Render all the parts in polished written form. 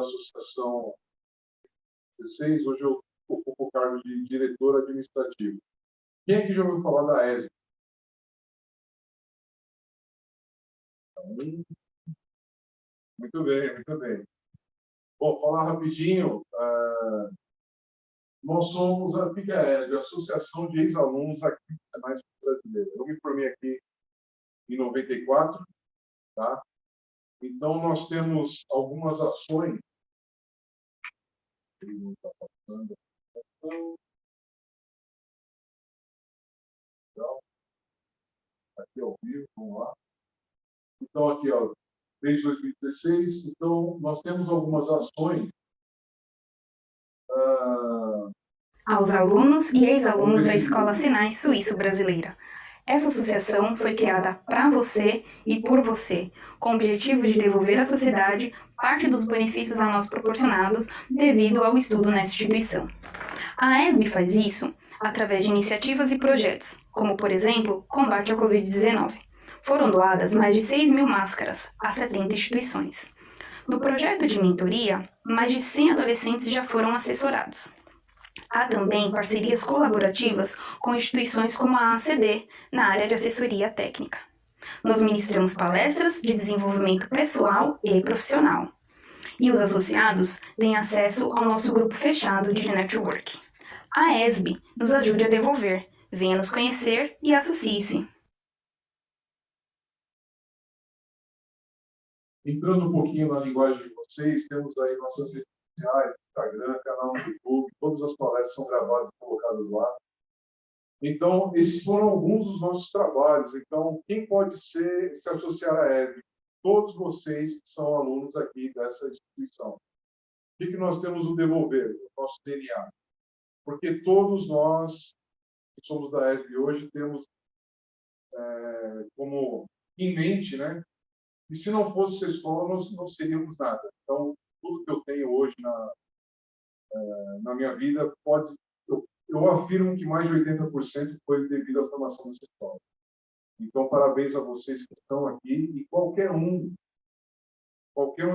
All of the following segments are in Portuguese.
da Associação 16, hoje eu ocupo o cargo de diretor administrativo. Quem aqui já ouviu falar da ESB? Muito bem, muito bem. Bom, falar rapidinho, nós somos a ESB, a Associação de Ex-Alunos aqui do Senai Brasileiro. Eu me formei aqui em 94, tá? Então, nós temos algumas ações. Não está passando. Então, aqui ao vivo, vamos lá. Então, aqui, ó, desde 2016, então, nós temos algumas ações aos alunos e ex-alunos da Escola Senai Suíço-Brasileira. Essa associação foi criada para você e por você, com o objetivo de devolver à sociedade parte dos benefícios a nós proporcionados devido ao estudo nessa instituição. A ESB faz isso através de iniciativas e projetos, como, por exemplo, combate à Covid-19. Foram doadas mais de 6.000 máscaras a 70 instituições. No projeto de mentoria, mais de 100 adolescentes já foram assessorados. Há também parcerias colaborativas com instituições como a ACD, na área de assessoria técnica. Nós ministramos palestras de desenvolvimento pessoal e profissional. E os associados têm acesso ao nosso grupo fechado de network. A ESB nos ajude a devolver. Venha nos conhecer e associe-se. Entrando um pouquinho na linguagem de vocês, temos aí nossas redes sociais, Instagram, canal no YouTube, todas as palestras são gravadas e colocadas lá. Então, esses foram alguns dos nossos trabalhos. Então, quem pode se associar à ESB? Todos vocês que são alunos aqui dessa instituição. O que nós temos o devolver? O nosso DNA. Porque todos nós que somos da ESB hoje temos como em mente, né? E se não fosse essa escola, nós não seríamos nada. Então, tudo que eu tenho hoje na minha vida, eu afirmo que mais de 80% foi devido à formação dessa escola. Então, parabéns a vocês que estão aqui e qualquer um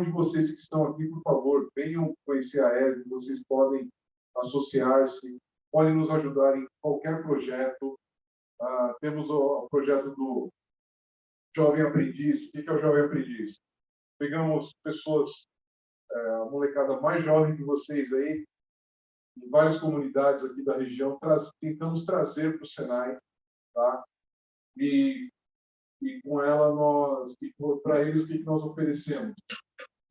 de vocês que estão aqui, por favor, venham conhecer a ESB, vocês podem associar-se, podem nos ajudar em qualquer projeto. Temos o projeto do Jovem Aprendiz. O que é o Jovem Aprendiz? Pegamos pessoas, a molecada mais jovem que vocês aí, em várias comunidades aqui da região, tentamos trazer para o Senai, tá? E com ela, para eles, o que nós oferecemos?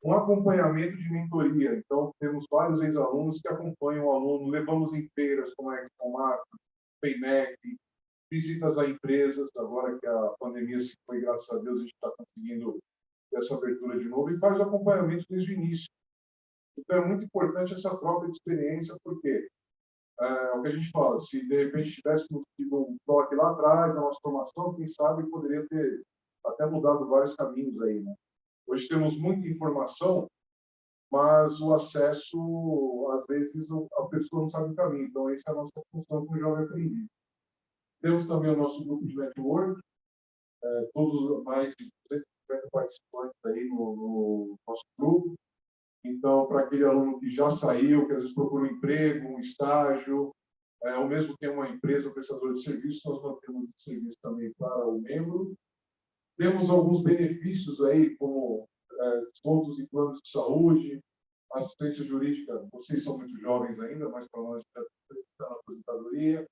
Um acompanhamento de mentoria. Então, temos vários ex-alunos que acompanham o aluno, levamos em feiras como a Excomar, FEIMEC, visitas a empresas, agora que a pandemia se foi, graças a Deus, a gente está conseguindo essa abertura de novo, e faz o acompanhamento desde o início. Então, é muito importante essa troca de experiência, porque o que a gente fala, se de repente tivéssemos tido um toque lá atrás, na nossa formação, quem sabe poderia ter até mudado vários caminhos aí, né? Hoje temos muita informação, mas o acesso, às vezes, a pessoa não sabe o caminho. Então, essa é a nossa função como Jovem Aprendiz. Temos também o nosso grupo de network, todos mais de 250 participantes aí no nosso grupo. Então, para aquele aluno que já saiu, que às vezes procura um emprego, um estágio, ou mesmo tem uma empresa prestadora de serviço, nós mantemos esse serviço também para o membro. Temos alguns benefícios aí, como descontos em planos de saúde, assistência jurídica. Vocês são muito jovens ainda, mas para nós já está na aposentadoria.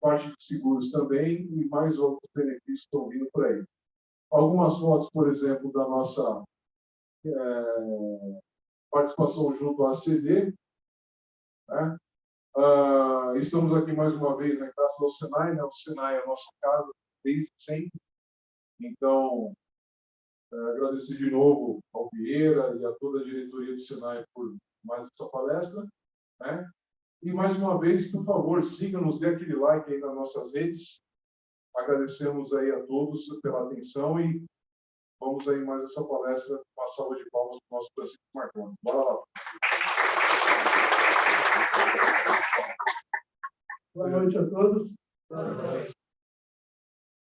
Parte de seguros também e mais outros benefícios estão vindo por aí. Algumas fotos, por exemplo, da nossa participação junto à ACD. Né? Estamos aqui mais uma vez na Praça do Senai, né? O Senai é a nossa casa desde sempre. Então, agradecer de novo ao Vieira e a toda a diretoria do Senai por mais essa palestra. Né? E mais uma vez, por favor, siga-nos, dê aquele like aí nas nossas redes. Agradecemos aí a todos pela atenção e vamos aí mais essa palestra, uma salva de palmas para o nosso Francisco Marconi. Bora lá. Boa noite a todos.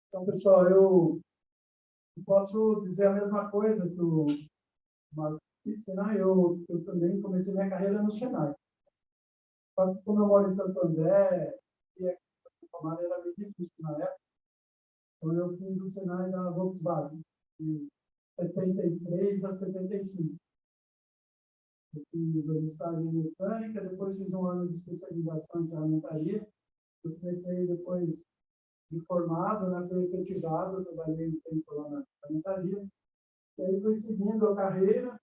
Então, pessoal, eu posso dizer a mesma coisa que o E Senai, eu também comecei minha carreira no Senai. Só que como eu moro em Santo André, e aqui em Tomar era meio difícil na época, então eu fui do Senai da Volkswagen, de 73 a 75. Eu fiz o estágio em mecânica, depois fiz um ano de especialização em ferramentaria. Eu comecei depois de formado, né, fui efetivado, trabalhei um tempo lá na ferramentaria. E aí fui seguindo a carreira,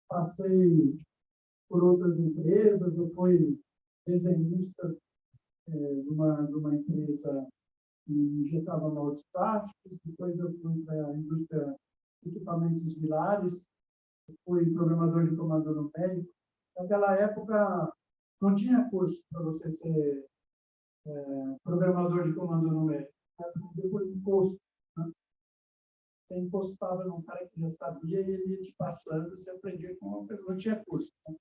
passei por outras empresas, eu fui desenhista de uma empresa que injetava moldes plásticos, depois eu fui para a indústria de equipamentos bilares, fui programador de comando numérico. Naquela época não tinha curso para você ser programador de comando numérico, depois do curso, né? Você encostava num cara que já sabia e ele ia te passando, você aprendia com uma pessoa, não tinha curso, né?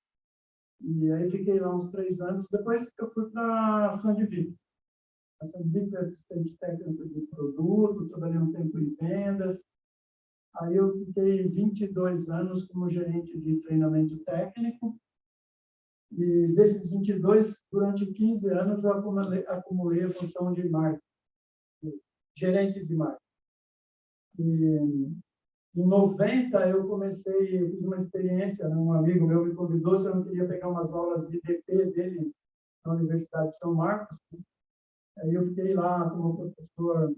E aí fiquei lá uns 3 anos, depois eu fui para a Sandvik. A Sandvik é assistente técnico de produto, trabalhei um tempo em vendas. Aí eu fiquei 22 anos como gerente de treinamento técnico. E desses 22, durante 15 anos, eu acumulei a função de marketing, gerente de marketing. E em 90, eu fiz uma experiência, né? Um amigo meu me convidou se eu não queria pegar umas aulas de DP dele na Universidade de São Marcos. Aí eu fiquei lá como professor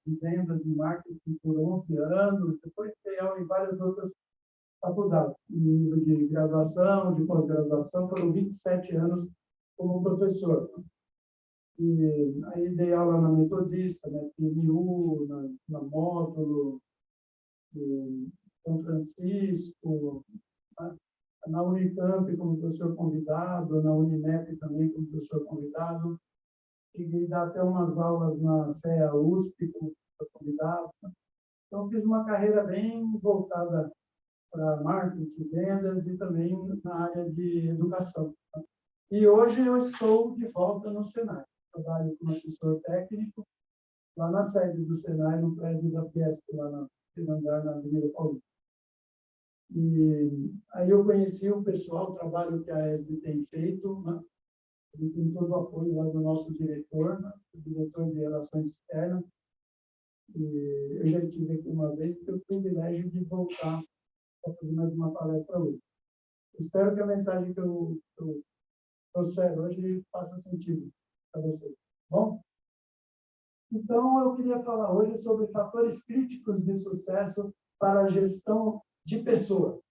de vendas e marketing por 11 anos, depois dei aula em várias outras faculdades, em nível de graduação, de pós-graduação, foram 27 anos como professor. E aí dei aula na Metodista, na PMU, na Módulo, em São Francisco, na Unicamp como professor convidado, na Unimep também como professor convidado. Cheguei a dar até umas aulas na FEA USP como professor convidado. Então, fiz uma carreira bem voltada para marketing, vendas e também na área de educação. E hoje eu estou de volta no Senai. Trabalho como assessor técnico lá na sede do Senai, no prédio da Fiesp, lá no andar, na Avenida Paulista. E aí eu conheci o pessoal, o trabalho que a ESB tem feito, né? Ele tem todo o apoio lá do nosso diretor, né? O diretor de Relações Externas. E eu já estive aqui uma vez, tenho o privilégio de voltar para fazer mais uma palestra hoje. Espero que a mensagem que eu trouxer hoje faça sentido para vocês. Bom? Então, eu queria falar hoje sobre fatores críticos de sucesso para a gestão de pessoas.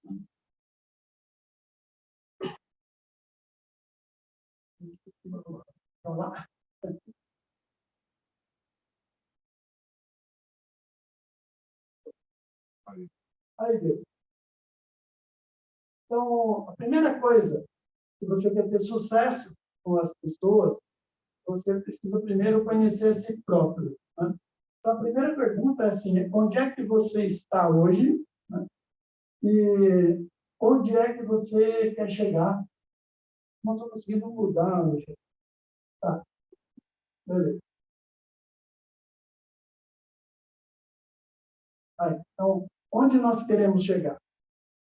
Vamos lá? Aí, Deus. Então, a primeira coisa, se você quer ter sucesso com as pessoas, você precisa primeiro conhecer a si próprio, né? Então, a primeira pergunta é assim, onde é que você está hoje, né? E onde é que você quer chegar? Não estou conseguindo mudar hoje. Tá, beleza. Aí, então, onde nós queremos chegar?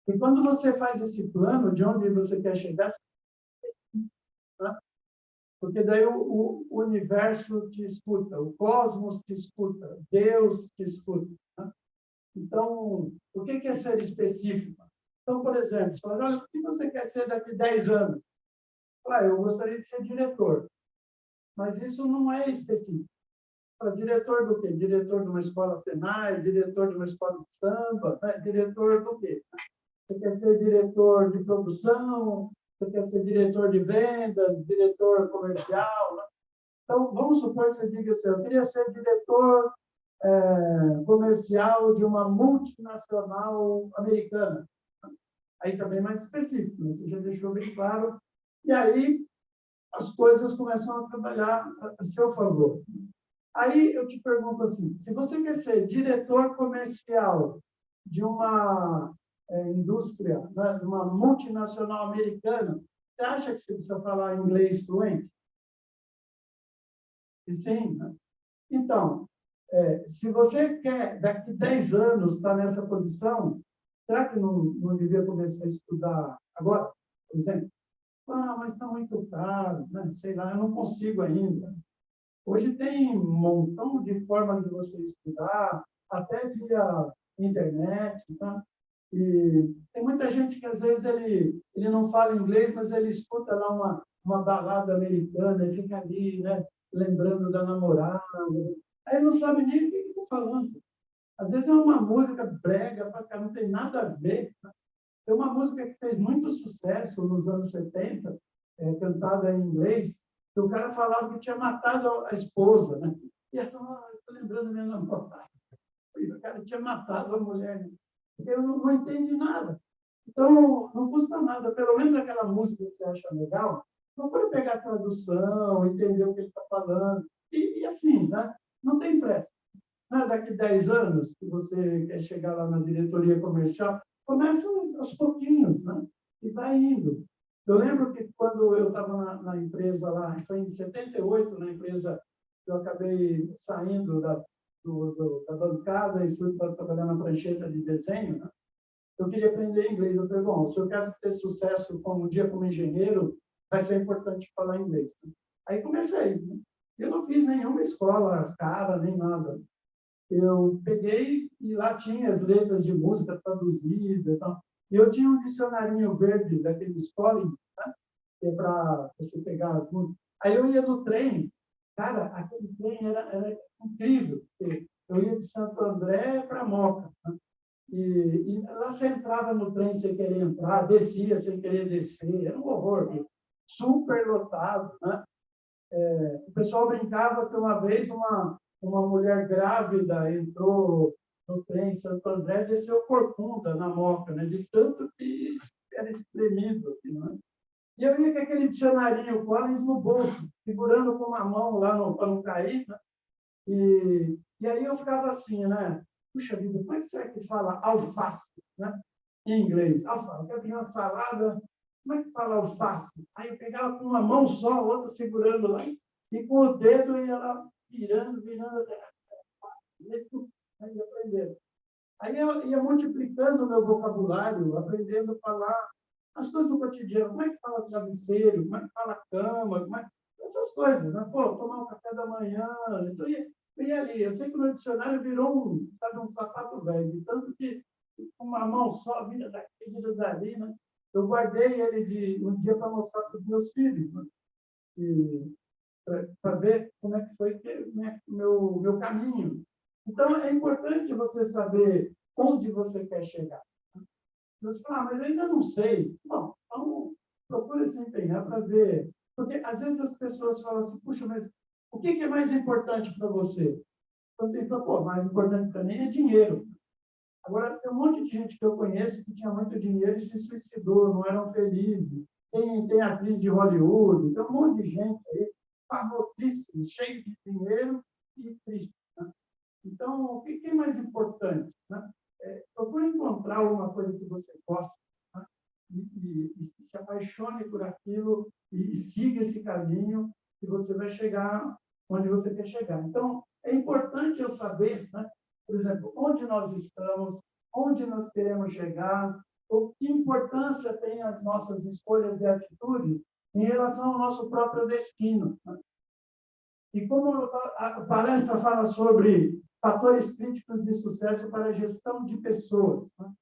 E quando você faz esse plano de onde você quer chegar, né? Porque daí o universo te escuta, o cosmos te escuta, Deus te escuta, né? Então, o que é ser específico? Então, por exemplo, você fala, olha, o que você quer ser daqui a 10 anos? Eu gostaria de ser diretor. Mas isso não é específico. Diretor do quê? Diretor de uma escola Senai, diretor de uma escola de samba, né? Diretor do quê? Você quer ser diretor de produção, você quer ser diretor de vendas, diretor comercial, né? Então, vamos supor que você diga assim, eu queria ser diretor comercial de uma multinacional americana. Aí também é mais específico, né? Você já deixou bem claro. E aí as coisas começam a trabalhar a seu favor. Aí eu te pergunto assim, se você quer ser diretor comercial de uma indústria, né, de uma multinacional americana, você acha que você precisa falar inglês fluente? E sim, né? Então, se você quer, daqui a 10 anos, estar nessa posição, você será que não devia começar a estudar agora, por exemplo? Ah, mas está muito caro, né? Sei lá, eu não consigo ainda. Hoje tem um montão de formas de você estudar, até via internet, tá? E tem muita gente que, às vezes, ele não fala inglês, mas ele escuta lá uma balada americana e fica ali, né, lembrando da namorada. Aí ele não sabe nem o que está falando. Às vezes é uma música brega, não tem nada a ver. Tem uma música que fez muito sucesso nos anos 70, cantada em inglês, que o cara falava que tinha matado a esposa, né? E eu estou lembrando minha namorada. O cara tinha matado a mulher. Né? Eu não entendi nada. Então, não custa nada. Pelo menos aquela música que você acha legal, procura pegar a tradução, entender o que ele está falando. E assim, né? Não tem pressa. Daqui 10 anos, que você quer chegar lá na diretoria comercial, começa aos pouquinhos, né? E vai indo. Eu lembro que quando eu estava na empresa lá, foi em 78, na empresa, eu acabei saindo da bancada e fui para trabalhar na prancheta de desenho, né? Eu queria aprender inglês. Eu falei, bom, se eu quero ter sucesso como engenheiro, vai ser importante falar inglês. Aí comecei. Né? Eu não fiz nenhuma escola cara, nem nada. Eu peguei e lá tinha as letras de música traduzidas. E eu tinha um dicionarinho verde daqueles Collins, né? Que é para você pegar as músicas. Aí eu ia no trem. Cara, aquele trem era incrível. Eu ia de Santo André para Moca. Né? E lá você entrava no trem sem querer entrar, descia sem querer descer. Era um horror. Super lotado. Né? O pessoal brincava que uma vez uma mulher grávida entrou no trem em Santo André e desceu corcunda na Moca, né? De tanto que era espremido. Né? E eu ia com aquele dicionarinho Collins no bolso, segurando com uma mão lá para não cair. Né? E aí eu ficava assim, né? Puxa vida, como é que será que fala alface, né? Em inglês? Alface. Eu tinha uma salada, como é que fala alface? Aí eu pegava com uma mão só, a outra segurando lá, e com o dedo ia lá virando até. Aí aprendendo. Aí eu ia multiplicando o meu vocabulário, aprendendo a falar as coisas do cotidiano. Como é que fala travesseiro? Como é que fala cama? Essas coisas, né? Pô, tomar um café da manhã. Então, eu ia ali. Eu sei que o meu dicionário virou um sapato velho, de tanto que com uma mão só, vira daqui, vira dali, né? Eu guardei ele um dia para mostrar para os meus filhos, né? Para ver como é que foi né, o meu caminho. Então, é importante você saber onde você quer chegar. Você fala, mas eu ainda não sei. Bom, então, procure se empenhar para ver. Porque, às vezes, as pessoas falam assim, puxa, mas o que é mais importante para você? Então, tem que falar, pô, mais importante para mim é dinheiro. Agora, tem um monte de gente que eu conheço que tinha muito dinheiro e se suicidou, não eram felizes. Tem atriz de Hollywood, tem um monte de gente aí, famosíssima, cheio de dinheiro e triste. Né? Então, o que é mais importante? Né? Procure encontrar alguma coisa que você gosta, né? e se apaixone por aquilo e siga esse caminho que você vai chegar onde você quer chegar. Então, é importante eu saber, né? Por exemplo, onde nós estamos, onde nós queremos chegar, ou que importância tem as nossas escolhas e atitudes em relação ao nosso próprio destino. Né? E como a palestra fala sobre fatores críticos de sucesso para a gestão de pessoas, né?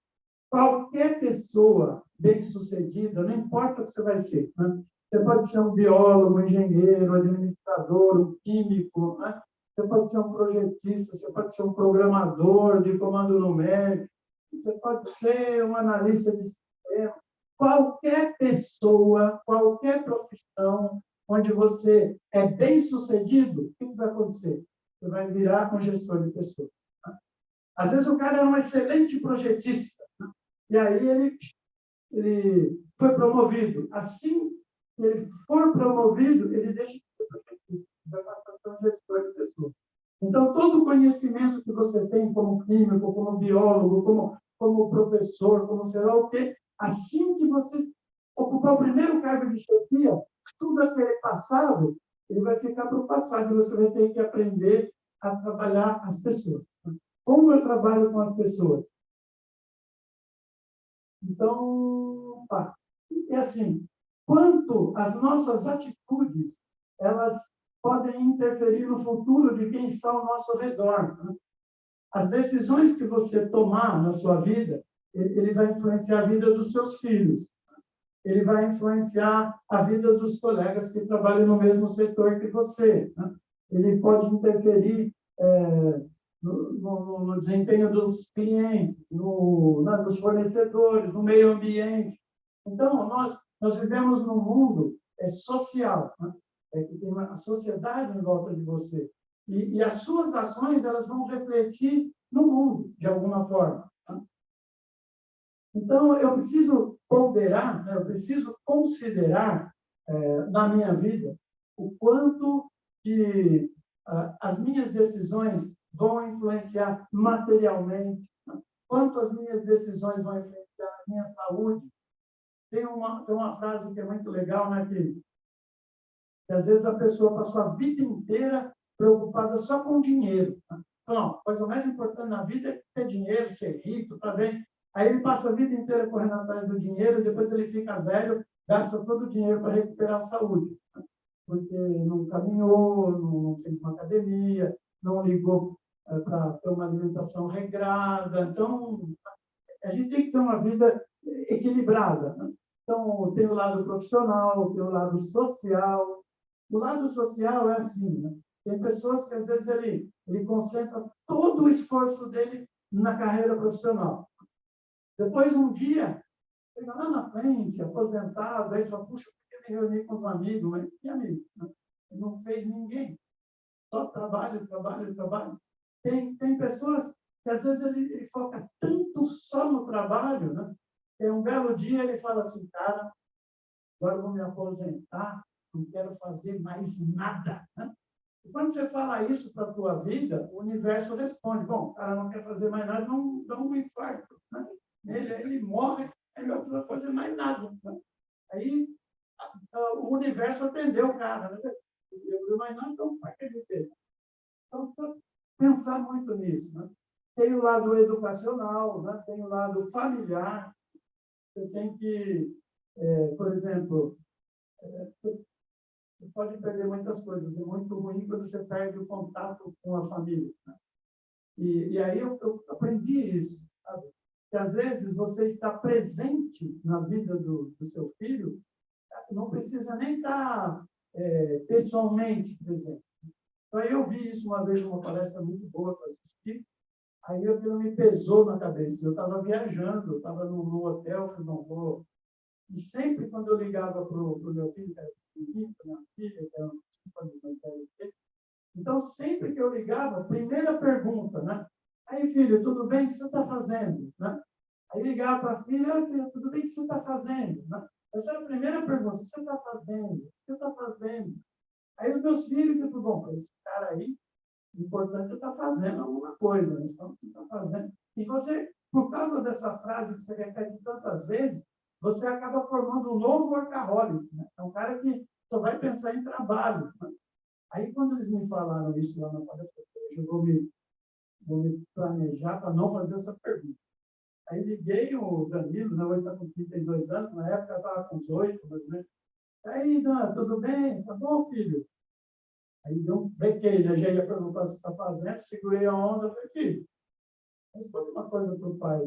Qualquer pessoa bem-sucedida, não importa o que você vai ser, né? Você pode ser um biólogo, um engenheiro, um administrador, um químico, né? Você pode ser um projetista, você pode ser um programador de comando numérico, você pode ser um analista de sistema. Qualquer pessoa, qualquer profissão, onde você é bem-sucedido, o que vai acontecer? Você vai virar um gestor de pessoas. Né? Às vezes o cara é um excelente projetista, né? E aí ele foi promovido. Assim que ele for promovido, ele deixa de ser projetista, vai passar a ser um gestor de pessoas. Então, todo o conhecimento que você tem como químico, como biólogo, como professor, como sei lá o quê, assim que você ocupar o primeiro cargo de chefia, tudo aquele passado, ele vai ficar para o passado e você vai ter que aprender a trabalhar as pessoas. Como eu trabalho com as pessoas? Então, pá, e assim, quanto as nossas atitudes, elas podem interferir no futuro de quem está ao nosso redor, né? As decisões que você tomar na sua vida, ele vai influenciar a vida dos seus filhos, ele vai influenciar a vida dos colegas que trabalham no mesmo setor que você, né? Ele pode interferir no desempenho dos clientes, nos fornecedores, no meio ambiente. Então, nós vivemos num mundo social, né? Que tem uma sociedade em volta de você. E as suas ações, elas vão refletir no mundo, de alguma forma, né? Então, eu preciso ponderar, né? Eu preciso considerar na minha vida o quanto que as minhas decisões vão influenciar materialmente, né? Quanto as minhas decisões vão influenciar a minha saúde. Tem uma frase que é muito legal, né? Que às vezes a pessoa passou a vida inteira preocupada só com dinheiro, né? Não, a coisa mais importante na vida é ter dinheiro, ser rico, tá bem? Aí ele passa a vida inteira correndo atrás do dinheiro, depois ele fica velho, gasta todo o dinheiro para recuperar a saúde, né? Porque não caminhou, não fez uma academia, não ligou para ter uma alimentação regrada. Então, a gente tem que ter uma vida equilibrada, né? Então, tem o lado profissional, tem o lado social. O lado social é assim, né? Tem pessoas que, às vezes, ele concentra todo o esforço dele na carreira profissional. Depois, um dia, chega lá na frente, aposentado, aí fala, puxa, eu me reuni com os amigos, mas que amigos? Né? Ele não fez ninguém. Só trabalho, trabalho, trabalho. Tem pessoas que, às vezes, ele foca tanto só no trabalho, né? Que um belo dia ele fala assim, cara, agora eu vou me aposentar, não quero fazer mais nada, né? E quando você fala isso para a tua vida, o universo responde, bom, o cara não quer fazer mais nada, não dá um infarto, né? Ele morre, ele não precisa fazer mais nada, né? Aí o universo atendeu o cara, né? Eu mais não, então para que ele fez? Então, precisa pensar muito nisso, né? Tem o lado educacional, né? Tem o lado familiar. Você tem que, por exemplo, você pode perder muitas coisas. É muito ruim quando você perde o contato com a família, né? E aí eu aprendi isso, sabe? Que às vezes você está presente na vida do seu filho, não precisa nem estar pessoalmente presente. Então, eu vi isso uma vez numa palestra muito boa que eu assisti, aí aquilo me pesou na cabeça. Eu estava viajando, eu estava no hotel, falei, não vou. E sempre quando eu ligava para o meu filho, que era pequenininho, para minha filha, que era 5 anos mais velho que ele, então, sempre que eu ligava, primeira pergunta, né? Aí, filho, tudo bem? O que você está fazendo? Né? Aí ligava para a filha, filha, tudo bem? O que você está fazendo? Né? Essa era a primeira pergunta, o que você está fazendo? O que você está fazendo? Aí os meus filhos, tipo, bom, esse cara aí, o importante é estar fazendo alguma coisa, né? Então, você está fazendo. E você, por causa dessa frase que você repete tantas vezes, você acaba formando um novo workaholic, né? É um cara que só vai pensar em trabalho, né? Aí, quando eles me falaram isso lá na palestra, eu vou me planejar para não fazer essa pergunta. Aí liguei o Danilo, né? Hoje está com 32 anos, na época estava com 18, mais ou menos. Aí, Dan, tudo bem? Tá bom, filho? Aí deu um bequei, né? Já ia perguntar o que você está fazendo, segurei a onda, falei, filho, responde uma coisa para o pai.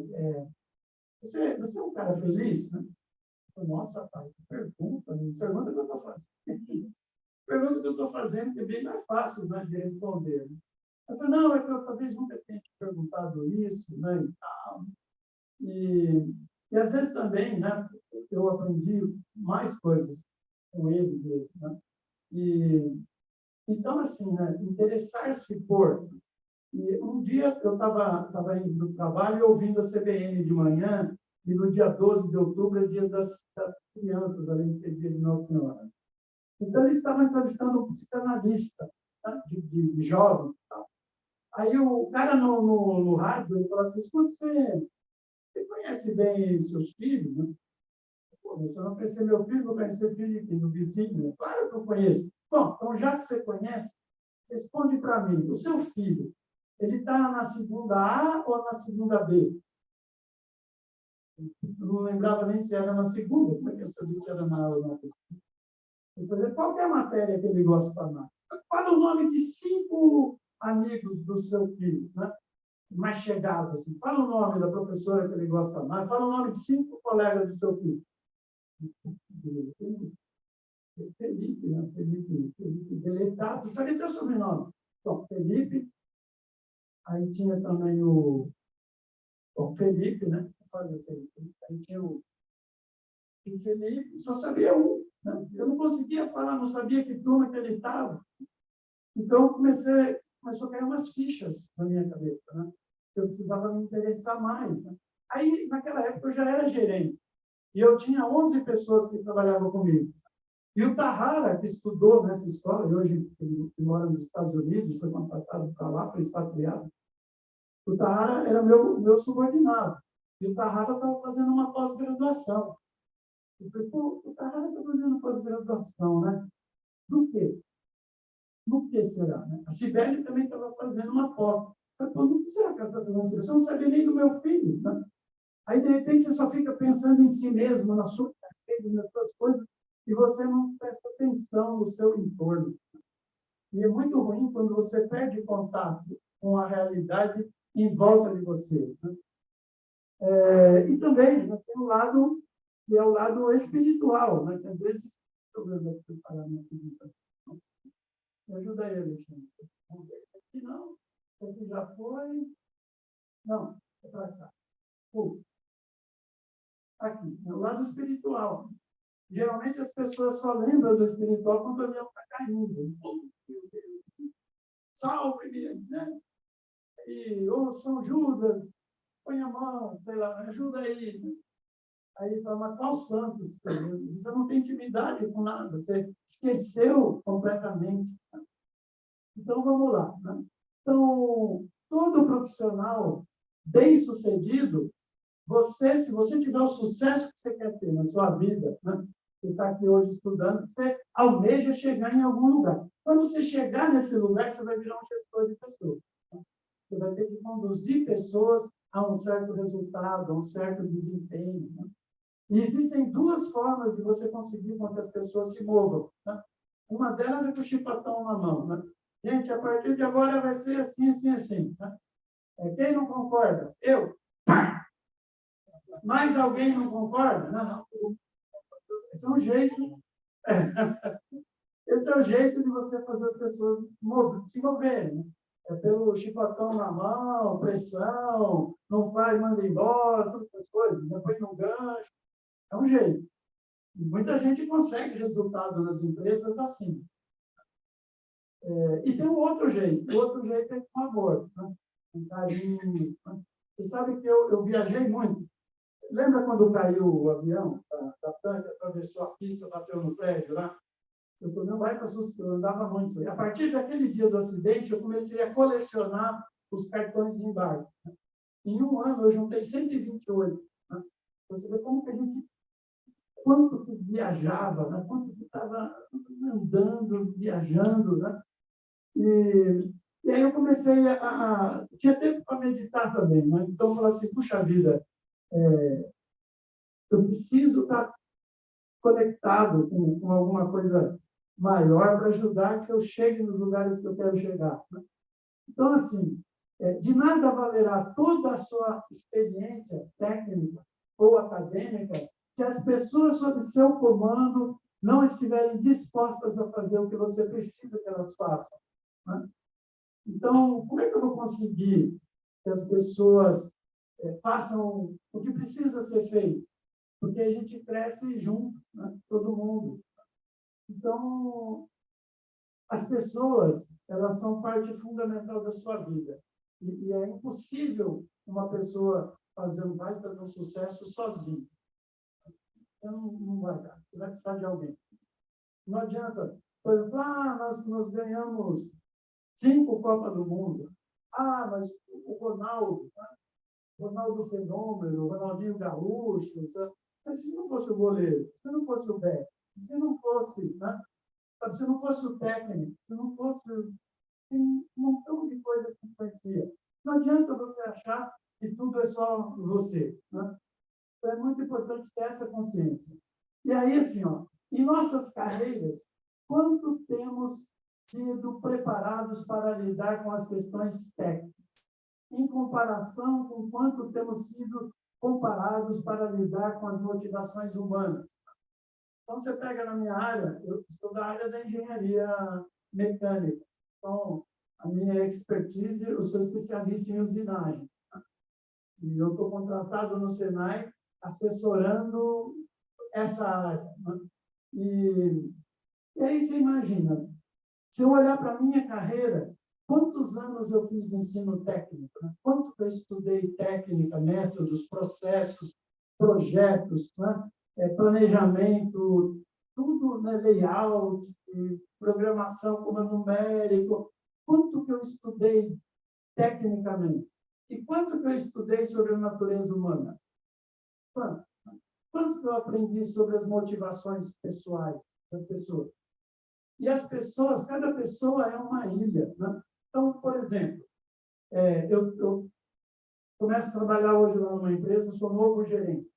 Você é um cara feliz, né? Falei, nossa, pai, que pergunta, né? Pergunta que eu estou fazendo. Pergunta que eu estou fazendo, que é bem mais fácil, né, de responder. Eu falei, não, é que eu talvez nunca tenha te perguntado isso, né, e tal. E às vezes também, né, eu aprendi mais coisas com eles mesmo, né? Então, assim, né, interessar-se por. E um dia eu estava indo do trabalho ouvindo a CBN de manhã, e no dia 12 de outubro é dia das crianças, além de ser dia de Nossa Senhora. Então, eles estavam entrevistando um psicanalista, tá? de jovens. Tá? Aí o cara no rádio ele falou assim, escuta, você conhece bem seus filhos? Né? Pô, se eu não conhecer meu filho, vou conhecer filho do vizinho. Né? Claro que eu conheço. Bom, então, já que você conhece, responde para mim, o seu filho, ele está na segunda A ou na segunda B? Eu não lembrava nem se era na segunda, como é que eu sabia se era na aula? Eu falei, qual que é a matéria que ele gosta mais? Fala o nome de 5 amigos do seu filho, né? Mais chegados. Assim. Fala o nome da professora que ele gosta mais. Fala o nome de 5 colegas do seu filho. Felipe, né? Felipe Deletado. Sabe até o sobrenome? Então, Felipe. Aí tinha também o Felipe, né? Aí tinha o Felipe, só sabia um. Né? Eu não conseguia falar, não sabia que turma que ele estava. Então, começou a cair umas fichas na minha cabeça, né? Eu precisava me interessar mais. Né? Aí, naquela época, eu já era gerente. E eu tinha 11 pessoas que trabalhavam comigo. E o Tahara, que estudou nessa escola, e hoje ele mora nos Estados Unidos, foi contratado para lá, foi expatriado. O Tahara era meu subordinado. E o Tahara estava fazendo uma pós-graduação. Eu falei, pô, o Tahara está fazendo pós-graduação, né? Do quê? Do que será? Né? A Sibeli também estava fazendo uma pós. Eu falei, pô, do que será que ela está fazendo? Você não sabia nem do meu filho, né? Aí, de repente, você só fica pensando em si mesmo, na sua carreira, nas suas coisas, e você não presta atenção no seu entorno. E é muito ruim quando você perde contato com a realidade em volta de você. Né? E também tem um lado que é o lado espiritual, né? Que às vezes... Deixa eu ver se eu parar minha pergunta. Me ajuda aí, Alexandre. Aqui não. Aqui já foi. Não, é para cá. Aqui, é o lado espiritual. Geralmente as pessoas só lembram do espiritual quando o avião está caindo. Salve-me, né? Ou São Judas, põe a mão, sei lá, ajuda aí. Aí fala, mas qual santo? Você não tem intimidade com nada, você esqueceu completamente. Então, vamos lá. Né? Então, todo profissional bem-sucedido, se você tiver o sucesso que você quer ter na sua vida, né? Você está aqui hoje estudando, você almeja chegar em algum lugar. Quando você chegar nesse lugar, você vai virar um gestor de pessoas. Né? Você vai ter que conduzir pessoas a um certo resultado, a um certo desempenho. Né? E existem 2 formas de você conseguir com que as pessoas se movam. Né? Uma delas é com o chipatão na mão. Né? Gente, a partir de agora vai ser assim, assim, assim. Né? Quem não concorda? Eu. Mais alguém não concorda? Não. Esse é um jeito. Esse é o jeito de você fazer as pessoas se moverem. Né? É pelo chipatão na mão, pressão, não faz, manda embora, todas essas coisas. Depois no gancho. É um jeito. E muita gente consegue resultado nas empresas assim. E tem um outro jeito. O outro jeito é com amor. Né? Com carinho. Né? Você sabe que eu viajei muito. Lembra quando caiu o avião da tanque, atravessou a pista, bateu no prédio lá? Eu tomei um baita susto, eu andava muito. E a partir daquele dia do acidente, eu comecei a colecionar os cartões de embarque. Né? Em um ano, eu juntei 128. Né? Você vê como que a gente... Quanto que viajava, né? Quanto que estava andando, viajando. Né? E aí eu comecei tinha tempo para meditar também. Né? Então, eu falei assim, puxa vida, eu preciso estar conectado com alguma coisa maior para ajudar que eu chegue nos lugares que eu quero chegar. Né? Então, assim, de nada valerá toda a sua experiência técnica ou acadêmica se as pessoas sob seu comando não estiverem dispostas a fazer o que você precisa que elas façam. Né? Então, como é que eu vou conseguir que as pessoas façam o que precisa ser feito? Porque a gente cresce junto, né? Todo mundo. Então, as pessoas, elas são parte fundamental da sua vida. E é impossível uma pessoa fazer um baita de um sucesso sozinho. Você não vai dar, você vai precisar de alguém. Não adianta, por exemplo, nós ganhamos 5 Copas do Mundo. Mas o Ronaldo, né? Ronaldo Fenômeno, Ronaldinho Gaúcho, sabe? Mas se não fosse o goleiro, se não fosse o Beck, se não fosse, né? Sabe, se não fosse o técnico, se não fosse... Tem um montão de coisa que influencia. Não adianta você achar que tudo é só você. Né? Então, é muito importante ter essa consciência. E aí, assim, ó, em nossas carreiras, quanto temos sido preparados para lidar com as questões técnicas, em comparação com quanto temos sido comparados para lidar com as motivações humanas? Então, você pega na minha área, eu sou da área da engenharia mecânica. Então, a minha expertise, eu sou especialista em usinagem. E eu estou contratado no Senai, assessorando essa área. Né? E aí você imagina, se eu olhar para a minha carreira, quantos anos eu fiz de ensino técnico? Né? Quanto eu estudei técnica, métodos, processos, projetos, né? Planejamento, tudo, né? Layout, programação como numérico. Quanto que eu estudei tecnicamente? E quanto que eu estudei sobre a natureza humana? Quanto? Quanto que eu aprendi sobre as motivações pessoais das pessoas? E as pessoas, cada pessoa é uma ilha. Né? Então, por exemplo, eu começo a trabalhar hoje lá numa empresa, sou novo gerente.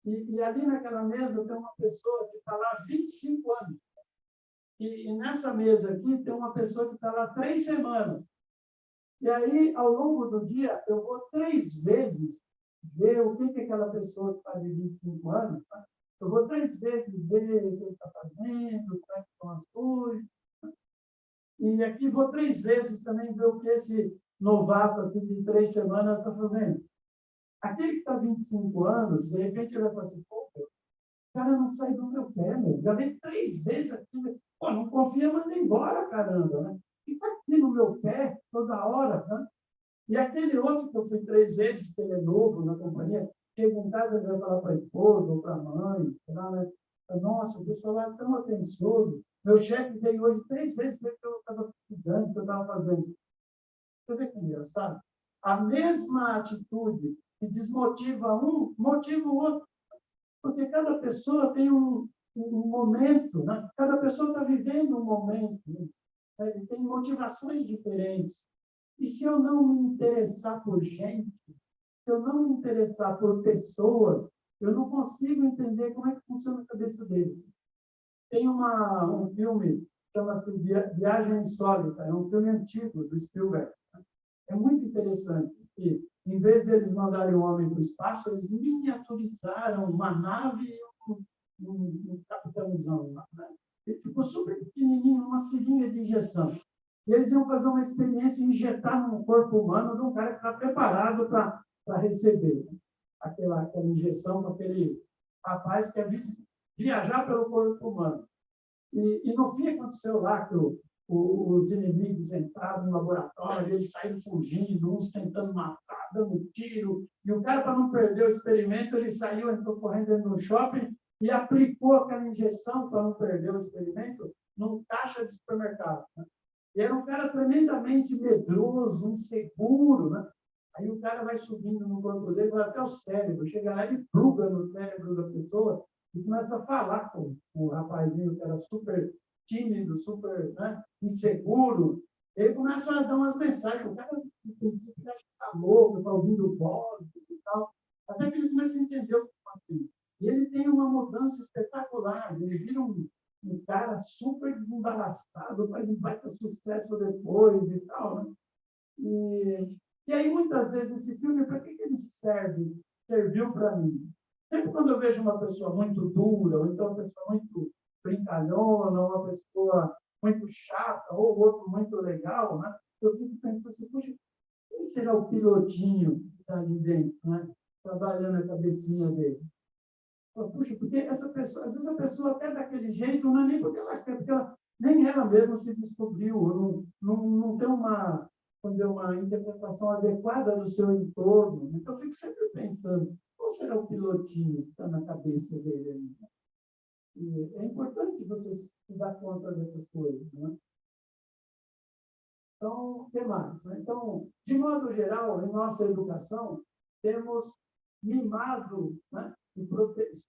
E ali naquela mesa tem uma pessoa que está lá há 25 anos. E nessa mesa aqui tem uma pessoa que está lá há 3 semanas. E aí, ao longo do dia, eu vou 3 vezes ver o que aquela pessoa que está de 25 anos, tá? Eu vou 3 vezes ver o que ele está fazendo, como é que estão as coisas. E aqui vou 3 vezes também ver o que esse novato aqui de 3 semanas está fazendo. Aquele que está 25 anos, de repente ele vai falar assim, pô, o cara não sai do meu pé, meu. Já veio 3 vezes aqui. Pô, não confia, manda embora, caramba, né? Fica aqui no meu pé toda hora, né? E aquele outro que eu fui 3 vezes, que ele é novo na companhia, chega em casa e vai falar para a esposa ou para a mãe, lá, né? Nossa, o pessoal lá é tão atencioso. Meu chefe veio hoje 3 vezes ver que eu estava estudando, que eu estava fazendo. Você vê que engraçado? A mesma atitude que desmotiva um, motiva o outro. Porque cada pessoa tem um momento, né? Cada pessoa está vivendo um momento, né? Ele tem motivações diferentes. E se eu não me interessar por gente, se eu não me interessar por pessoas, eu não consigo entender como é que funciona a cabeça dele. Tem um filme que chama-se Viagem Insólita, é um filme antigo do Spielberg. É muito interessante que, em vez de eles mandarem o homem para o espaço, eles miniaturizaram uma nave e um capitãozão. Né? Ele ficou super pequenininho, uma seringa de injeção. E eles iam fazer uma experiência e injetar no corpo humano de um cara que está preparado para receber, né? aquela injeção com aquele rapaz que quer viajar pelo corpo humano. E no fim aconteceu lá que os inimigos entraram no laboratório, eles saíram fugindo, uns tentando matar, dando tiro, e o cara, para não perder o experimento, ele saiu, entrou correndo dentro do shopping e aplicou aquela injeção para não perder o experimento num caixa de supermercado. Né? E era um cara tremendamente medroso, inseguro, né? Aí o cara vai subindo no corpo dele, vai até o cérebro, chega lá e pluga no cérebro da pessoa e começa a falar com o rapazinho que era super tímido, super, né, inseguro. Ele começa a dar umas mensagens, o cara pensa que está louco, está ouvindo vozes e tal, até que ele começa a entender o que está assim. E ele tem uma mudança espetacular, ele vira um cara super desembaraçado, faz um baita sucesso depois e tal, né? E aí, muitas vezes, esse filme, para que ele serviu para mim? Sempre quando eu vejo uma pessoa muito dura, ou então uma pessoa muito brincalhona, ou uma pessoa muito chata, ou outro muito legal, né? Eu fico pensando assim, puxa, quem será o pilotinho que está ali dentro, né? Trabalhando a cabecinha dele? Puxa, porque essa pessoa, às vezes a pessoa até daquele jeito, não é nem porque ela quer, porque ela, nem ela mesma se descobriu, não tem uma, vamos dizer, uma interpretação adequada do seu entorno. Então, eu fico sempre pensando, qual será o pilotinho que está na cabeça dele ainda? E é importante você se dar conta dessas coisas, né? Então, o que mais? Né? Então, de modo geral, em nossa educação, temos mimado, né?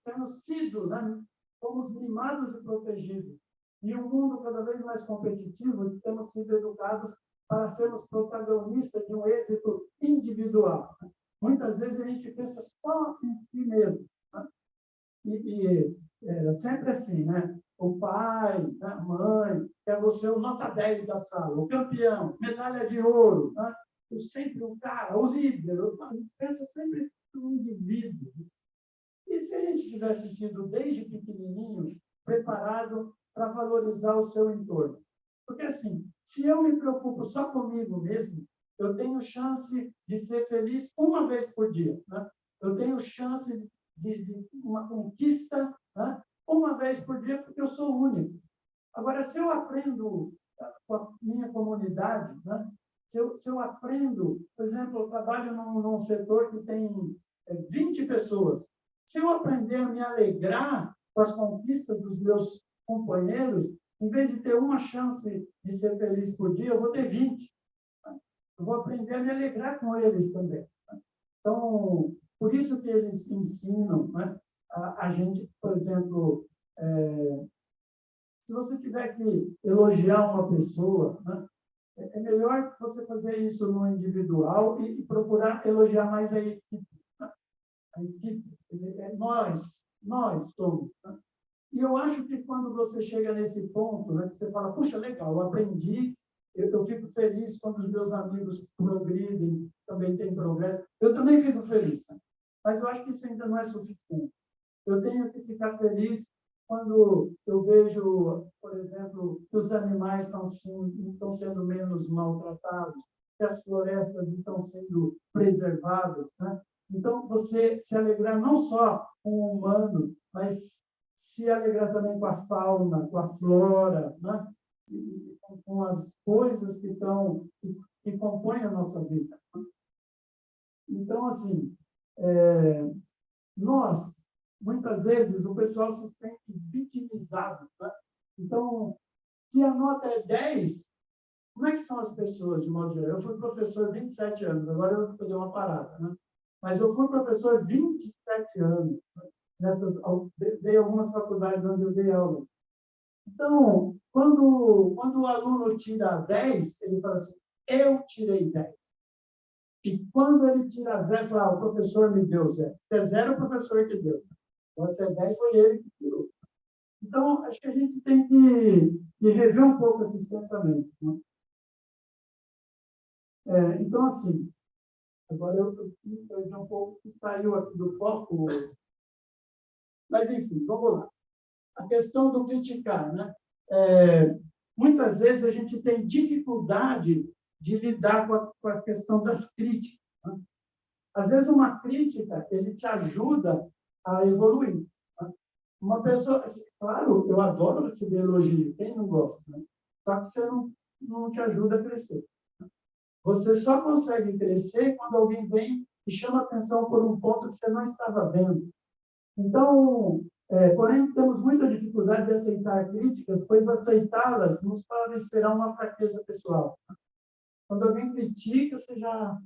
Temos sido, né? Fomos mimados e protegidos. E um mundo cada vez mais competitivo, temos sido educados para sermos protagonistas de um êxito individual. muitas vezes a gente pensa só em si mesmo. Né? É sempre assim, né? O pai, a mãe, quer você o nota 10 da sala, o campeão, medalha de ouro, né? Eu sempre o cara, o líder, a gente pensa sempre no indivíduo. E se a gente tivesse sido, desde pequenininho, preparado para valorizar o seu entorno? Porque, assim, se eu me preocupo só comigo mesmo, eu tenho chance de ser feliz uma vez por dia. Né? Eu tenho chance de uma conquista, né? Uma vez por dia, porque eu sou único. Agora, se eu aprendo com a minha comunidade, né? Se eu aprendo, por exemplo, eu trabalho num setor que tem 20 pessoas. Se eu aprender a me alegrar com as conquistas dos meus companheiros, em vez de ter uma chance de ser feliz por dia, eu vou ter 20. Eu vou aprender a me alegrar com eles também. Então, por isso que eles ensinam, né, a gente, por exemplo, se você tiver que elogiar uma pessoa, né, é melhor você fazer isso no individual e procurar elogiar mais a equipe. Né? A equipe, nós somos. Né? E eu acho que quando você chega nesse ponto, né, que você fala, puxa, legal, eu aprendi, eu fico feliz quando os meus amigos progridem, também têm progresso, eu também fico feliz. Né? Mas eu acho que isso ainda não é suficiente. Eu tenho que ficar feliz quando eu vejo, por exemplo, que os animais estão sendo menos maltratados, que as florestas estão sendo preservadas. Né? Então, você se alegrar não só com o humano, mas se alegrar também com a fauna, com a flora, né? E com as coisas que compõem a nossa vida. Então, assim, nós, muitas vezes, o pessoal se sente vitimizado. Né? Então, se a nota é 10, como é que são as pessoas, de modo geral? Eu fui professor 27 anos, agora eu vou fazer uma parada. Né? Mas eu fui professor 27 anos. Dei algumas faculdades onde eu dei aula. Então, quando o aluno tira 10, ele fala assim, eu tirei 10. E quando ele tira 0, ele fala, o professor me deu 0. Se é 0, o professor que deu. Então, se é 10, foi ele que tirou. Então, acho que a gente tem que rever um pouco esses pensamentos. Né? Então, assim, agora eu perdi um pouco que saiu aqui do foco. Mas, enfim, vamos lá. A questão do criticar, né? Muitas vezes a gente tem dificuldade de lidar com a questão das críticas. Né? Às vezes, uma crítica, ele te ajuda a evoluir. Né? Uma pessoa, claro, eu adoro receber elogio, quem não gosta? Né? Só que você não te ajuda a crescer. Você só consegue crescer quando alguém vem e chama atenção por um ponto que você não estava vendo. Então, porém, temos muita dificuldade de aceitar críticas, pois aceitá-las nos parecerá uma fraqueza pessoal. Quando alguém critica, você já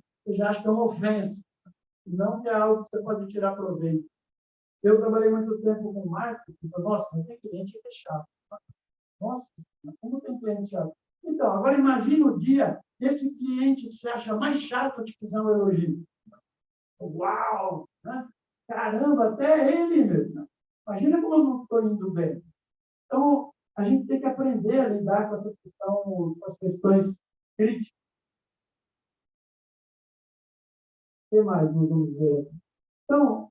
acha que é uma ofensa, não que é algo que você pode tirar proveito. Eu trabalhei muito tempo com marketing, então, nossa, mas tem cliente que é chato. Nossa, como tem cliente chato? Então, agora imagine o dia desse cliente que você acha mais chato te fizer um elogio. Uau! Né? Caramba, até ele mesmo. Imagina como eu não estou indo bem. Então, a gente tem que aprender a lidar com essa questão, com as questões críticas. O que mais nós vamos dizer? Então,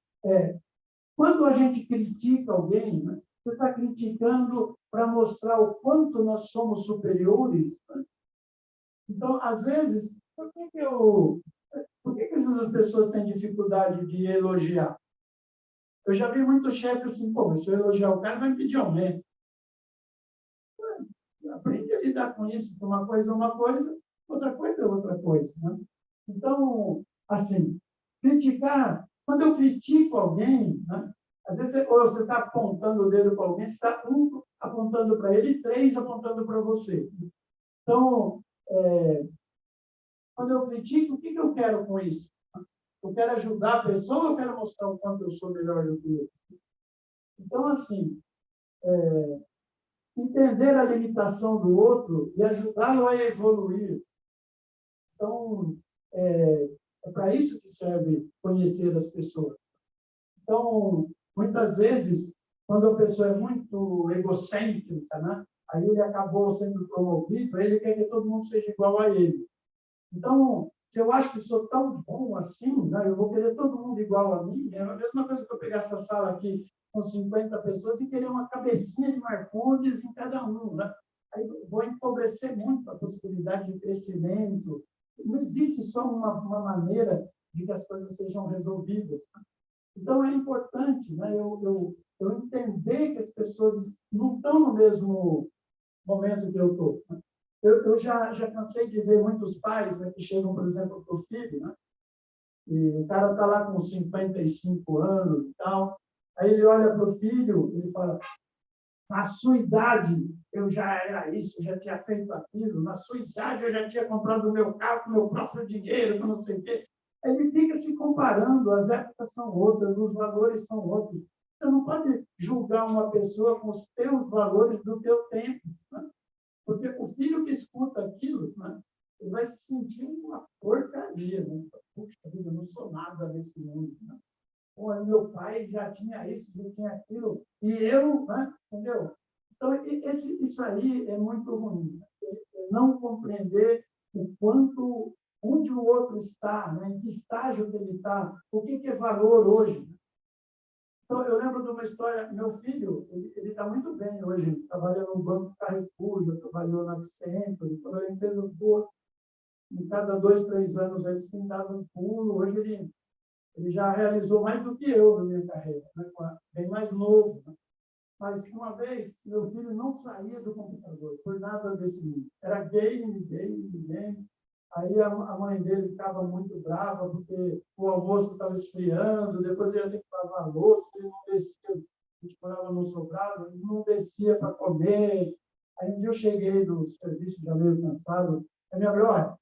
quando a gente critica alguém, né, você está criticando para mostrar o quanto nós somos superiores. Né? Então, às vezes, por que essas pessoas têm dificuldade de elogiar? Eu já vi muitos chefes assim, pô, se eu elogiar o cara, vai me pedir aumento. Aprende a lidar com isso, que uma coisa é uma coisa, outra coisa é outra coisa. Né? Então, assim, criticar, quando eu critico alguém, né, às vezes você está apontando o dedo para alguém, você está apontando para ele e 3 apontando para você. Então, quando eu critico, o que eu quero com isso? Eu quero ajudar a pessoa ou eu quero mostrar o quanto eu sou melhor do que ele? Então, assim, entender a limitação do outro e ajudá-lo a evoluir. Então, É para isso que serve conhecer as pessoas. Então, muitas vezes, quando a pessoa é muito egocêntrica, né? Aí ele acabou sendo promovido, ele quer que todo mundo seja igual a ele. Então, se eu acho que sou tão bom assim, né? Eu vou querer todo mundo igual a mim, é a mesma coisa que eu pegar essa sala aqui com 50 pessoas e querer uma cabecinha de Marcondes em cada um, né? Aí eu vou empobrecer muito a possibilidade de crescimento. Não existe só uma maneira de que as coisas sejam resolvidas. Então, é importante, né, eu entender que as pessoas não estão no mesmo momento que eu estou. Né? Eu já cansei de ver muitos pais, né, que chegam, por exemplo, para o filho, né, e o cara está lá com 55 anos e tal, aí ele olha para o filho e ele fala: na sua idade eu já era isso, eu já tinha feito aquilo, na sua idade eu já tinha comprado o meu carro com o meu próprio dinheiro, com não sei o quê. Ele fica se comparando, as épocas são outras, os valores são outros. Você não pode julgar uma pessoa com os teus valores do teu tempo, né? Porque o filho que escuta aquilo, né, ele vai se sentir uma porcaria. Né? Puxa vida, eu não sou nada nesse mundo. Né? Pô, meu pai já tinha isso, já tinha aquilo, e eu, né? Entendeu? Então, isso aí é muito ruim. Né? Não compreender o quanto, onde o outro está, né? Em que estágio que ele está, o que é valor hoje. Então, eu lembro de uma história, meu filho, ele está muito bem hoje, ele trabalha no Banco Carrefour, já trabalhou na Accenture, ele trabalhou em empresa boa, em cada 2, 3 anos ele tem dado um pulo, hoje ele já realizou mais do que eu na minha carreira, né? Bem mais novo. Né? Mas uma vez, meu filho não saía do computador, por nada desse mundo. Era game. Aí a mãe dele ficava muito brava, porque o almoço estava esfriando, depois ele ia ter que lavar a louça, ele não descia, a gente morava no sobrado, ele não descia para comer. Aí um dia eu cheguei do serviço, já meio cansado, a minha mãe: olha,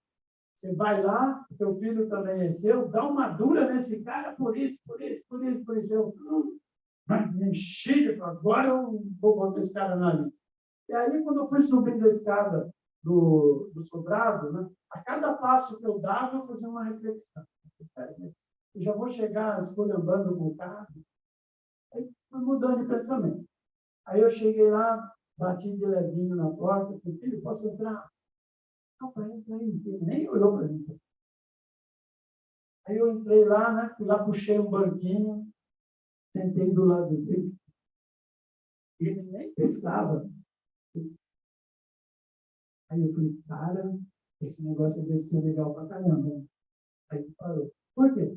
você vai lá, teu filho também é seu, dá uma dura nesse cara por isso. Eu me enchi, agora eu vou botar esse cara na linha. E aí, quando eu fui subindo a escada do sobrado, né, a cada passo que eu dava, eu fazia uma reflexão. Eu já vou chegar esculhambando com o carro. Aí fui mudando de pensamento. Aí eu cheguei lá, bati de levinho na porta, falei: filho, posso entrar? Não, para entrar aí. Ele nem olhou para mim. Aí eu entrei lá, né, fui lá, puxei um banquinho, sentei do lado dele. Ele nem pensava. Aí eu falei: cara, esse negócio deve ser legal pra caramba. Aí ele parou. Por quê?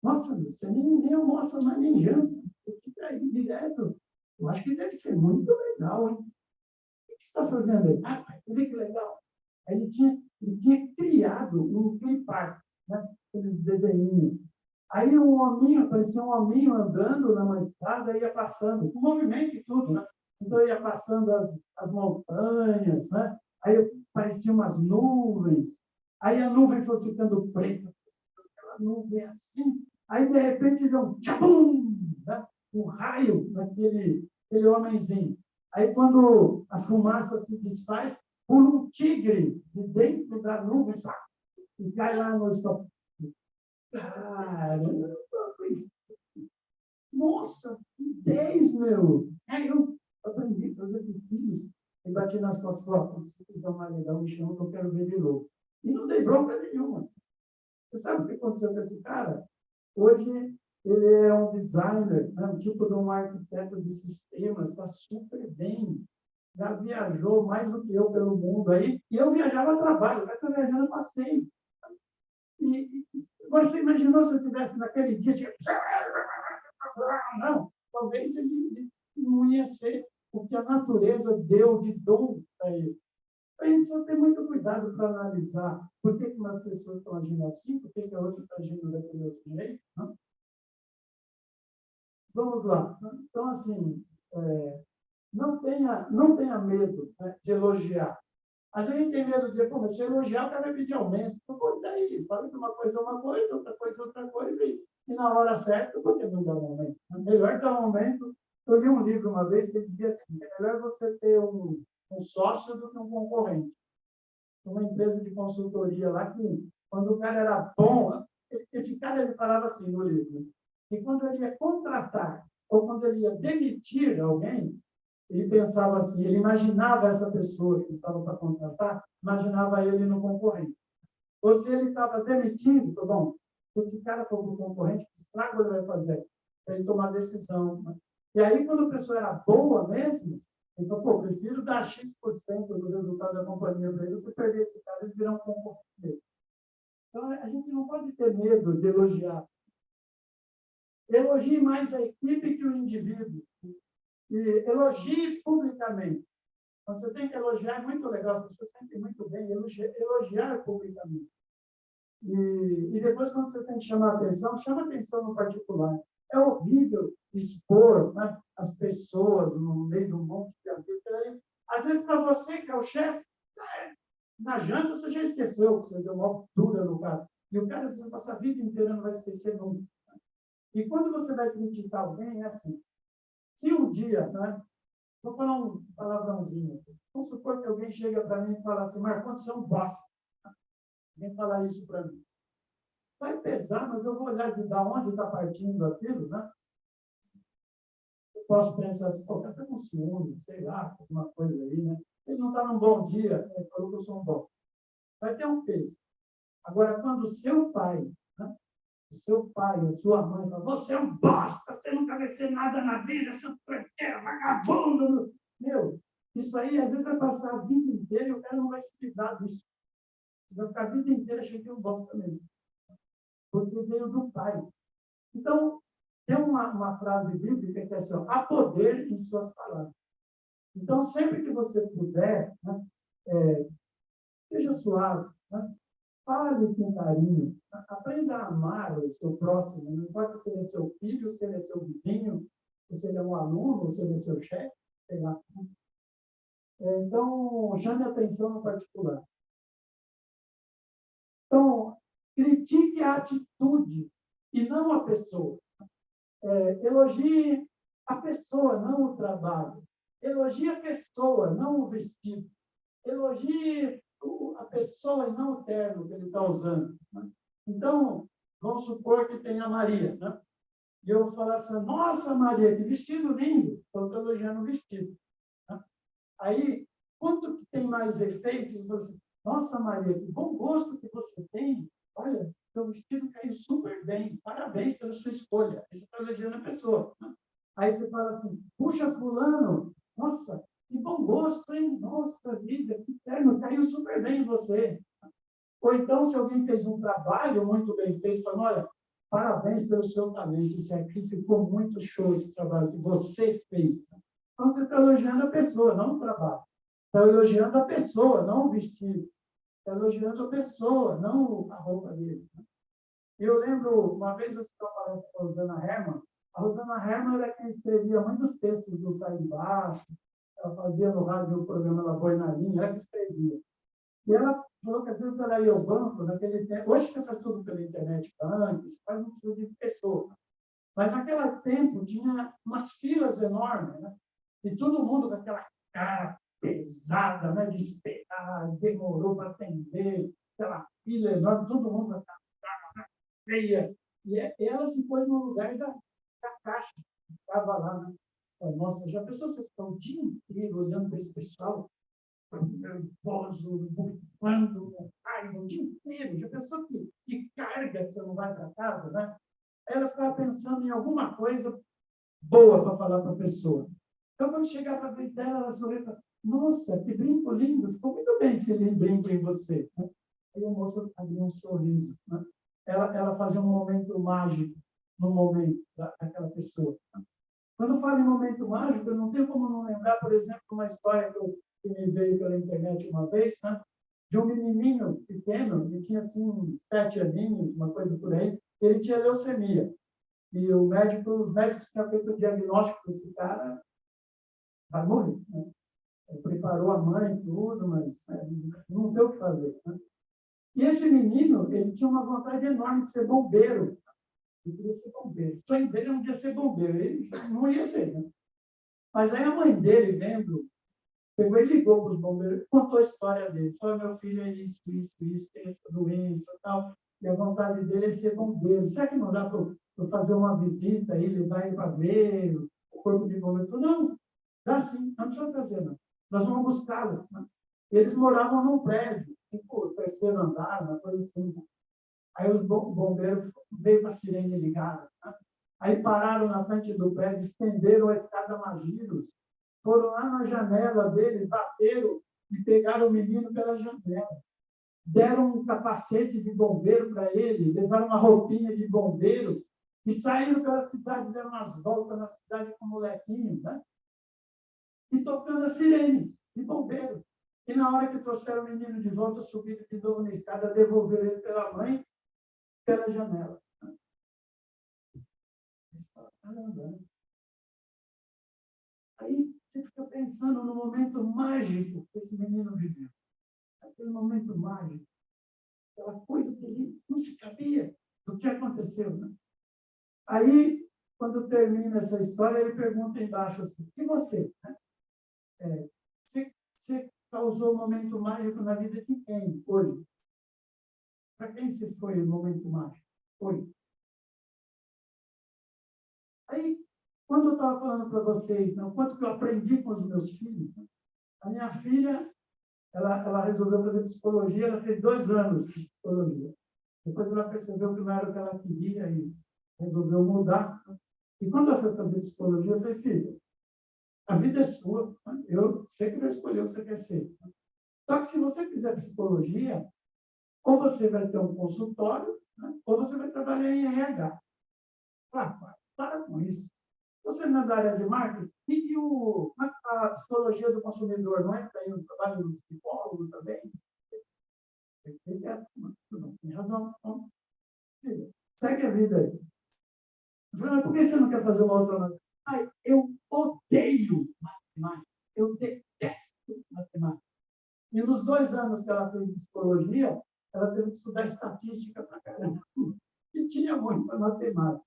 Nossa, você nem almoça, mas nem janta. Você fica aí direto. Eu acho que deve ser muito legal, hein? O que você está fazendo aí? Ah, pai, vê que legal. Aí ele tinha criado um clipart, né? Aqueles desenhinhos. Aí aparecia um hominho andando numa estrada, ia passando, com movimento e tudo, né? Então ia passando as montanhas, né? Aí apareciam umas nuvens, aí a nuvem foi ficando preta, aquela nuvem assim, aí de repente deu um tchum, né? Um raio naquele homenzinho. Aí quando a fumaça se desfaz, pula um tigre de dentro da nuvem e cai lá no estômago. Caramba! Nossa, que 10, meu! Aí eu aprendi a fazer com filhos e bati nas costas e falei: se você fizer mais legal, me chama que eu quero ver de novo. E não dei bronca nenhuma. Você sabe o que aconteceu com esse cara? Hoje ele é um designer, né? Um tipo de um arquiteto de sistemas, está super bem. Já viajou mais do que eu pelo mundo aí, e eu viajava a trabalho, mas estou viajando a passeio. E você imaginou se eu tivesse naquele dia, não, talvez ele não ia ser o que a natureza deu de dom para ele. A gente precisa ter muito cuidado para analisar por que umas pessoas estão agindo assim, por que a outra está agindo daquele outro jeito. Né? Vamos lá. Então, assim, não tenha medo, né, de elogiar. Às vezes a gente tem medo de, pô, mas se eu elogiar, o cara vai pedir aumento. Então, daí, fala que uma coisa é uma coisa, outra coisa, e na hora certa, por que não dá um aumento? É melhor dar um aumento. Eu li um livro uma vez que ele dizia assim: é melhor você ter um sócio do que um concorrente. Uma empresa de consultoria lá que, quando o cara era bom, Esse cara, ele falava assim no livro, que quando ele ia contratar ou quando ele ia demitir alguém, ele pensava assim, ele imaginava essa pessoa que estava para contratar, imaginava ele no concorrente. Ou se ele estava demitindo, tá bom, se esse cara for para o concorrente, que estrago ele vai fazer? Para ele tomar decisão. Né? E aí, quando a pessoa era boa mesmo, ele falou, pô, prefiro dar X% do resultado da companhia para ele do que perder esse cara e virar um concorrente dele. Então, a gente não pode ter medo de elogiar. Elogie mais a equipe que o indivíduo. E elogie publicamente. Então, você tem que elogiar, é muito legal, você sente muito bem, elogiar publicamente. E depois, quando você tem que chamar atenção, chama atenção no particular. É horrível expor, né, as pessoas no meio de um monte de amigos. Às vezes, para você, que é o chefe, na janta você já esqueceu que você deu uma altura no cara. E o cara, você vai passar a vida inteira, não vai esquecer nunca. E quando você vai criticar alguém, é assim. Se um dia, né, vou falar um palavrãozinho aqui. Vamos supor que alguém chega para mim e fala assim, Marcondes, você é um bosta. Vem falar isso para mim. Vai pesar, mas eu vou olhar de onde está partindo aquilo, né? Eu posso pensar assim, pô, está com ciúme, sei lá, alguma coisa aí, né? Ele não está num bom dia, ele falou que eu sou um bosta. Vai ter um peso. Agora, quando o seu pai, né? O seu pai, a sua mãe, fala, você é um bosta, você nunca vai ser nada na vida, seu tranqueiro, vagabundo. Meu, isso aí, às vezes, vai passar a vida inteira e o cara não vai se livrar disso. Vai ficar a vida inteira cheio de um bosta mesmo. Porque veio do pai. Então, tem uma frase bíblica que é assim, ó, há poder em suas palavras. Então, sempre que você puder, né, seja suave, né, fale com carinho, aprenda a amar o seu próximo, não importa se ele é seu filho, se ele é seu vizinho, se ele é um aluno, se ele é seu chefe, sei lá. Então, chame atenção no particular. Então, critique a atitude e não a pessoa. Elogie a pessoa, não o trabalho. Elogie a pessoa, não o vestido. Elogie a pessoa e não o terno que ele está usando. Né? Então, vamos supor que tem a Maria. Né? E eu vou falar assim, nossa, Maria, que vestido lindo. Estou elogiando o vestido. Né? Aí, quanto que tem mais efeitos? Você, nossa, Maria, que bom gosto que você tem. Olha, seu vestido caiu super bem. Parabéns pela sua escolha. Aí você está elogiando a pessoa. Né? Aí você fala assim, puxa, fulano, nossa, que bom gosto, hein? Nossa vida, que terno, caiu super bem em você. Ou então, se alguém fez um trabalho muito bem feito, fala, olha, parabéns pelo seu talento, isso aqui ficou muito show esse trabalho que você fez. Então, você está elogiando a pessoa, não o trabalho. Está elogiando a pessoa, não o vestido. Está elogiando a pessoa, não a roupa dele. Eu lembro, uma vez eu estava falando com a Rosana Herman. A Rosana Herman era quem escrevia muitos textos do Sai de Baixo. Ela fazia no rádio o programa La Boi na Linha, ela que escrevia. E ela falou que às vezes ela ia ao banco, naquele tempo. Hoje você faz tudo pela internet, banco, você faz um tipo de pessoa. Mas naquele tempo tinha umas filas enormes, né? E todo mundo com aquela cara pesada, né? De esperar, demorou para atender, aquela fila enorme, todo mundo com aquela cara feia. E ela se pôs no lugar da caixa, que estava lá, né? Nossa, já pensou você ficar o dia inteiro olhando para esse pessoal nervoso, bufando, raiva, o dia inteiro? Já pensou que carga que você não vai para casa, né? Ela ficava pensando em alguma coisa boa para falar para a pessoa. Então, quando chegar para a vez dela, ela sorriu e falou, nossa, que brinco lindo, ficou muito bem esse brinco em você. Né? Aí a moça abriu um sorriso. Né? Ela fazia um momento mágico no momento daquela pessoa. Né? Quando eu falo em momento mágico, eu não tenho como não lembrar, por exemplo, uma história que me veio pela internet uma vez, né? De um menininho pequeno, ele tinha assim 7 aninhos, uma coisa por aí, ele tinha leucemia. E os médicos tinham feito o diagnóstico desse cara, vai morrer. Né? Ele preparou a mãe e tudo, mas não tem o que fazer. Né? E esse menino, ele tinha uma vontade enorme de ser bombeiro. Ele queria ser bombeiro. O sonho dele não ia ser bombeiro, ele não ia ser. Né? Mas aí a mãe dele, vendo, pegou e ligou para os bombeiros, contou a história dele. Falou, meu filho é isso, tem essa doença e tal. E a vontade dele é ser bombeiro. Será que não dá para fazer uma visita aí, levar ele para ver o corpo de bombeiro? Não, dá sim, não precisa fazer, não. Nós vamos buscá-lo. Né? Eles moravam num prédio, tipo, terceiro andar, uma coisa assim. Aí os bombeiros veio com a sirene ligada. Né? Aí pararam na frente do prédio, estenderam a escada Magiros, foram lá na janela dele, bateram e pegaram o menino pela janela. Deram um capacete de bombeiro para ele, levaram uma roupinha de bombeiro e saíram pela cidade, deram umas voltas na cidade com o molequinho, né? E tocando a sirene de bombeiro. E na hora que trouxeram o menino de volta, subiram de novo na escada, devolveram ele pela mãe, pela janela. Aí você fica pensando no momento mágico que esse menino viveu. Aquele momento mágico. Aquela coisa que ele não se sabia do que aconteceu. Né? Aí, quando termina essa história, ele pergunta embaixo assim, e você? Né? Você causou um momento mágico na vida de quem hoje? Para quem você foi o momento mágico? Hoje. Aí, quando eu estava falando para vocês, não, quanto que eu aprendi com os meus filhos, né? A minha filha, ela resolveu fazer psicologia, ela fez 2 anos de psicologia. Depois ela percebeu que não era o que ela queria e resolveu mudar. E quando ela foi fazer psicologia, eu falei, filha, a vida é sua, né? Eu sei que vai escolher o que você quer ser. Só que se você fizer psicologia, ou você vai ter um consultório, né? Ou você vai trabalhar em RH. Para com isso. Você não é da área de marketing? E a psicologia do consumidor, não é? Tem um trabalho do psicólogo também? Tem razão. Então, segue a vida aí. Mas por que você não quer fazer uma outra matéria? Eu odeio matemática. Eu detesto matemática. E nos 2 anos que ela fez psicologia, ela teve que estudar estatística para caramba. E tinha muita matemática.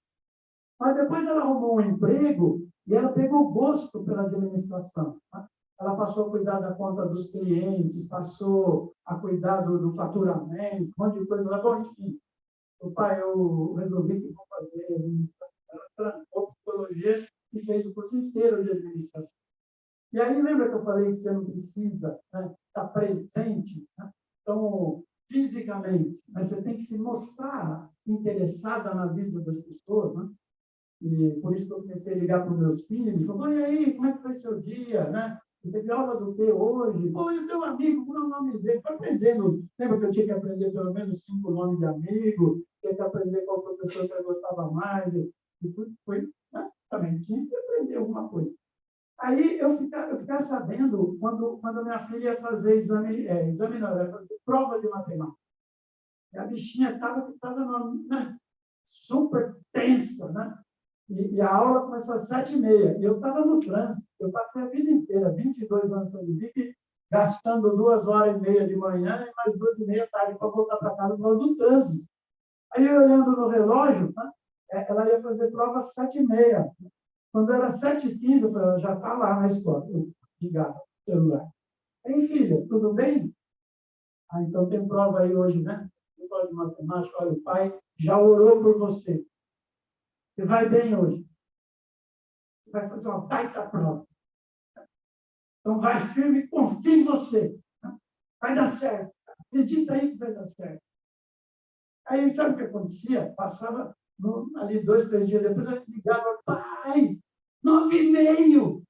Mas depois ela arrumou um emprego e ela pegou gosto pela administração. Tá? Ela passou a cuidar da conta dos clientes, passou a cuidar do faturamento, um monte de coisa. Bom, enfim, o pai, eu resolvi que vou fazer administração. Ela trancou psicologia e fez o curso inteiro de administração. E aí, lembra que eu falei que você não precisa, né, estar presente, né? Então, fisicamente, mas você tem que se mostrar interessada na vida das pessoas, né? E por isso que eu comecei a ligar para os meus filhos, falando, e aí, como é que foi seu dia, né? Você viu aula do que hoje? Pô, e o teu amigo, qual é o nome dele? Foi aprendendo. Lembra que eu tinha que aprender pelo menos 5 nomes de amigo, tinha que aprender qual professor que eu gostava mais, e foi, né? Também tinha que aprender alguma coisa. Aí eu ficava sabendo quando minha filha ia fazer exame não, ia fazer prova de matemática. E a bichinha estava né, super tensa, né? E a aula começou às 7h30. E eu estava no trânsito. Eu passei a vida inteira, 22 anos de vida, gastando 2h30 de manhã e mais 2h30 à tarde para voltar para casa por causa do trânsito. Aí, olhando no relógio, né, ela ia fazer prova às 7h30. Quando era 7h15, eu falei, ela já está lá na escola. Eu ligava o celular. Aí, filha, tudo bem? Então tem prova aí hoje, né? Prova de matemática. Olha, o pai já orou por você. Você vai bem hoje. Você vai fazer uma baita prova. Então, vai firme e confia em você. Vai dar certo. Acredita aí que vai dar certo. Aí, sabe o que acontecia? Passava ali 2, 3 dias depois, eu ligava, pai, 9h30.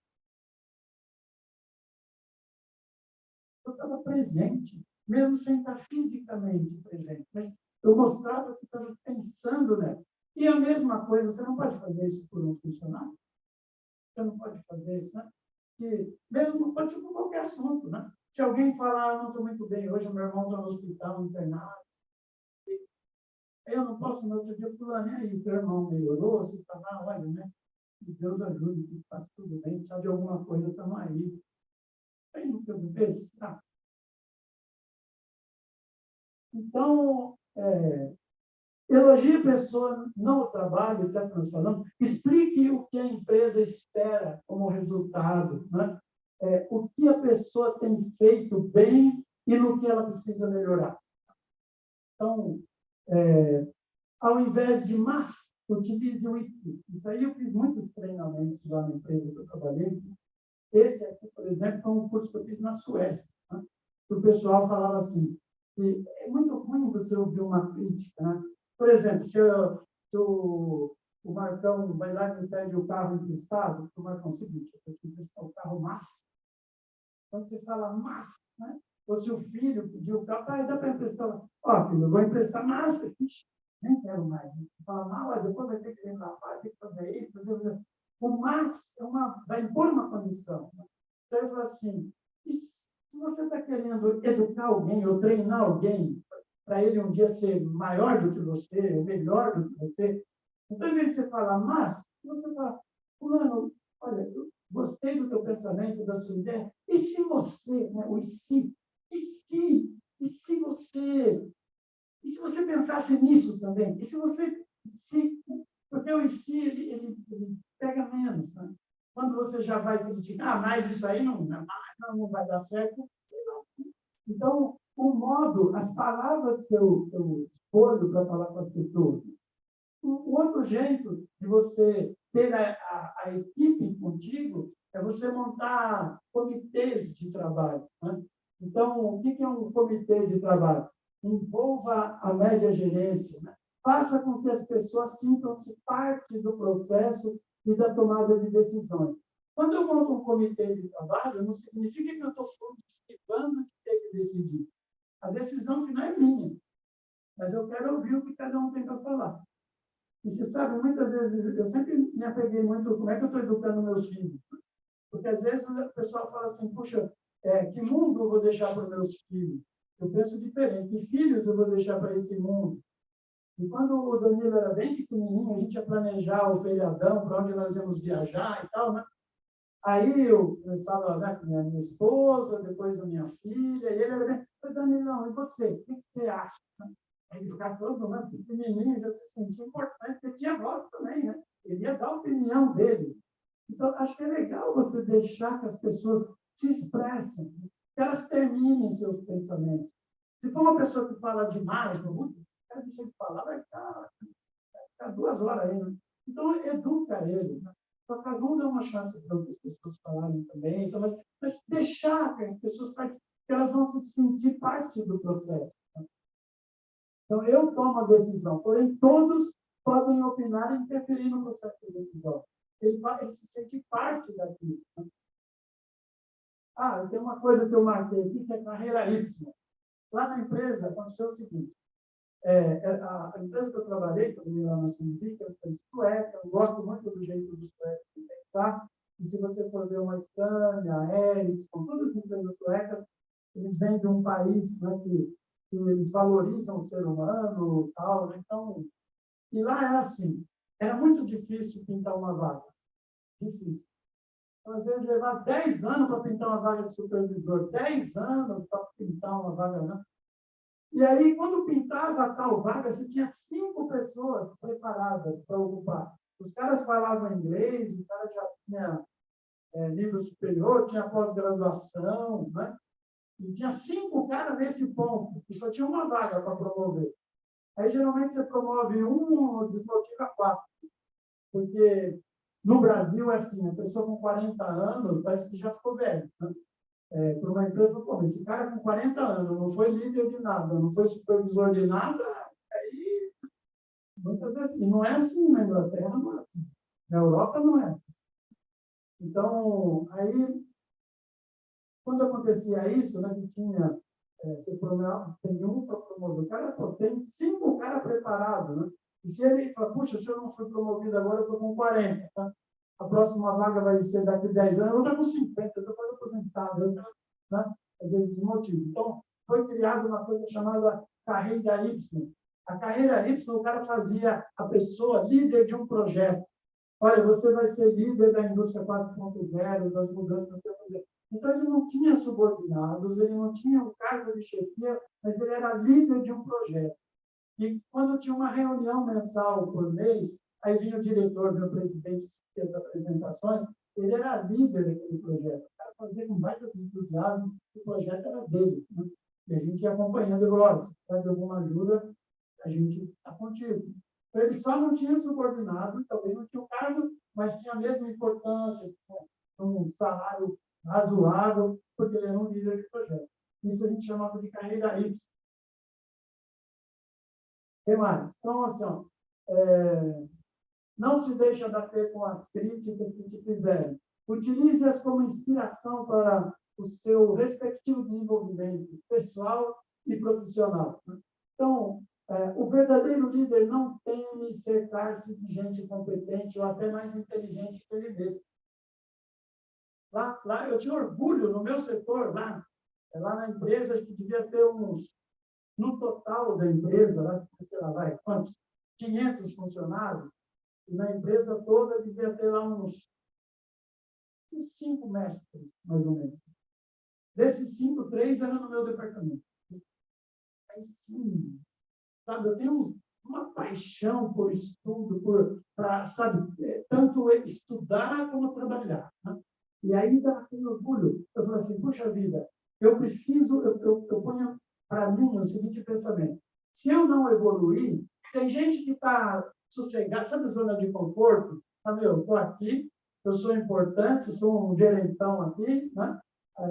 Eu estava presente, mesmo sem estar fisicamente presente. Mas eu mostrava que estava pensando, né? E a mesma coisa, você não pode fazer isso por um funcionário. Você não pode fazer isso, né? Mesmo pode ser por qualquer assunto, né? Se alguém falar, não estou muito bem hoje, meu irmão está no hospital, internado, eu não posso, no outro dia, fulano, e aí, teu irmão melhorou, você está lá, olha, né? Que Deus ajude, que faça tudo bem, precisa de alguma coisa, estamos aí. Tem no teu vejo, tá? Então, elogie a pessoa, não o trabalho, etc. Nós falamos, explique o que a empresa espera como resultado, né? O que a pessoa tem feito bem e no que ela precisa melhorar. Então, ao invés de mas, utilize o IC. Isso aí eu fiz muitos treinamentos lá na empresa que eu trabalhei. Esse aqui, por exemplo, foi um curso que eu fiz na Suécia. Né? O pessoal falava assim, que é muito ruim você ouvir uma crítica. Né? Por exemplo, se o Marcão vai lá e me pede o carro emprestado, o Marcão é o seguinte, eu tenho que emprestar o carro mas. Quando você fala mas, né? Ou se o filho pediu o carro, dá para emprestar. Ó, filho, eu vou emprestar mas. Ixi, nem quero mais. Fala mal, depois vai ter que lembrar, vai ter que fazer isso, fazer. O mas vai impor uma condição. Né? Então, eu falo assim, e se você está querendo educar alguém ou treinar alguém para ele um dia ser maior do que você, ou melhor do que você, então, em vez de você falar, mas, se você falar, fulano, olha, eu gostei do teu pensamento, da sua ideia, e se você, né, o e se você pensasse nisso também, e se você, porque o ele pega menos, né? Quando você já vai criticar, mas isso aí não vai dar certo. Então, o modo, as palavras que eu escolho para falar com as pessoas, o outro jeito de você ter a equipe contigo é você montar comitês de trabalho. Né? Então, o que é um comitê de trabalho? Envolva a média gerência, né? Faça com que as pessoas sintam-se parte do processo e da tomada de decisões. Quando eu monto um comitê de trabalho, não significa que eu estou participando de ter que decidir. A decisão final é minha, mas eu quero ouvir o que cada um tem para falar. E você sabe, muitas vezes, eu sempre me apeguei muito, como é que eu estou educando meus filhos? Porque às vezes o pessoal fala assim, puxa, que mundo eu vou deixar para os meus filhos? Eu penso diferente, que filhos eu vou deixar para esse mundo? E quando o Danilo era bem pequenininho, a gente ia planejar o feriadão, para onde nós íamos viajar e tal, né? Aí eu começava, né, com a minha esposa, depois a minha filha, e ele era bem, Danilão, e você? O que você acha? Ele ficava todo pequenininho, já se sentia importante, porque tinha voz também, né? Ele ia dar a opinião dele. Então, acho que é legal você deixar que as pessoas se expressem, que elas terminem seus pensamentos. Se for uma pessoa que fala demais, não quer deixar de falar, vai ficar 2 horas aí, né? Então, educa ele. Né? Para cada um dá uma chance para as pessoas falarem também. Então, mas deixar que as pessoas participem, que elas vão se sentir parte do processo. Né? Então, eu tomo a decisão, porém, todos podem opinar e interferir no processo de decisão. Ele se sente parte daquilo. Né? Tem uma coisa que eu marquei aqui, que é carreira Y. Lá na empresa, aconteceu o seguinte, a empresa que eu trabalhei, lá na Científica, é sueca, eu gosto muito do jeito dos suecos de pensar, e se você for ver uma Scania, a Ericsson, todas as empresas suecas, eles vêm de um país, né, que eles valorizam o ser humano, tal, né? Então, e lá era assim, era muito difícil pintar uma vaga, difícil. Então, às vezes, levar 10 anos para pintar uma vaga de supervisor, 10 anos para pintar uma vaga, né? E aí, quando pintava a tal vaga, você tinha 5 pessoas preparadas para ocupar. Os caras falavam inglês, o cara já tinha nível superior, tinha pós-graduação, né? E tinha 5 caras nesse ponto, e só tinha uma vaga para promover. Aí, geralmente, você promove um, desmotiva 4. Porque no Brasil é assim, a pessoa com 40 anos parece que já ficou velho. Né? Por uma empresa, esse cara com 40 anos não foi líder de nada, não foi supervisor de nada, aí muitas vezes, e não é assim na Inglaterra, não é assim. Na Europa não é assim. Então, aí, quando acontecia isso, né, que tinha, tem um para promover, o cara tem 5 caras preparados, né? E se ele fala, puxa, se eu não fui promovido agora, eu estou com 40, tá? A próxima vaga vai ser daqui a 10 anos, eu estou com 50, eu estou quase aposentado, né? Às vezes desmotivo. Então, foi criada uma coisa chamada carreira Y. A carreira Y, o cara fazia a pessoa líder de um projeto. Olha, você vai ser líder da indústria 4.0, das mudanças que eu fazer. Então, ele não tinha subordinados, ele não tinha um cargo de chefia, mas ele era líder de um projeto. E quando tinha uma reunião mensal por mês, aí vinha o diretor, meu presidente, que fez as apresentações, ele era líder daquele projeto. O cara fazia com baita entusiasmo, o projeto era dele. Né? E a gente ia acompanhando, e falou, olha, se precisa de alguma ajuda, a gente está contigo. Ele só não tinha subordinado, também não tinha o cargo, mas tinha a mesma importância, um salário razoável, porque ele era um líder de projeto. Isso a gente chamava de carreira Y. O que mais? Então, assim, ó, não se deixe abater com as críticas que te fizerem. Utilize-as como inspiração para o seu respectivo desenvolvimento pessoal e profissional. Então, o verdadeiro líder não teme cercar-se de gente competente ou até mais inteligente que ele mesmo. Lá eu tinha orgulho no meu setor, lá na empresa, que devia ter no total da empresa, lá, sei lá, vai, quantos? 500 funcionários, e na empresa toda devia ter lá uns 5 mestres, mais ou menos. Desses 5, 3 eram no meu departamento. Aí sim, sabe, eu tenho uma paixão por estudo, sabe, tanto estudar como trabalhar. Né? E aí dá aquele orgulho. Eu falo assim, puxa vida, eu ponho para mim o seguinte pensamento: se eu não evoluir, tem gente que está sossegada, sabe, zona de conforto? Sabe, eu estou aqui, eu sou importante, sou um gerentão aqui, né?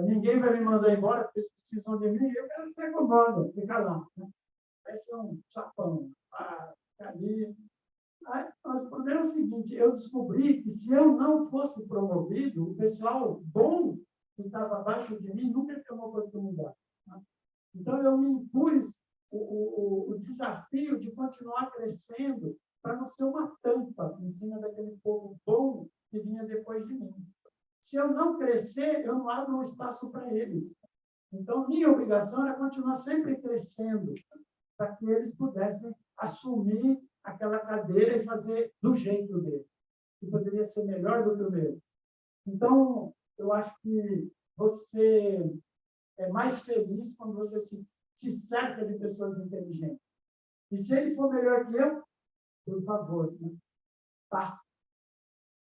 Ninguém vai me mandar embora, porque eles precisam de mim, eu quero ser acomodado, ficar lá. Né? Vai ser um sapão, ali. Mas o problema é o seguinte: eu descobri que se eu não fosse promovido, o pessoal bom que estava abaixo de mim nunca ia ter uma oportunidade. Né? Então, eu me impus o desafio de continuar crescendo para não ser uma tampa em cima daquele povo bom que vinha depois de mim. Se eu não crescer, eu não abro um espaço para eles. Então, minha obrigação era continuar sempre crescendo, para que eles pudessem assumir aquela cadeira e fazer do jeito dele, que poderia ser melhor do que o meu. Então, eu acho que você é mais feliz quando você se cerca de pessoas inteligentes. E se ele for melhor que eu, por favor, né? Faça.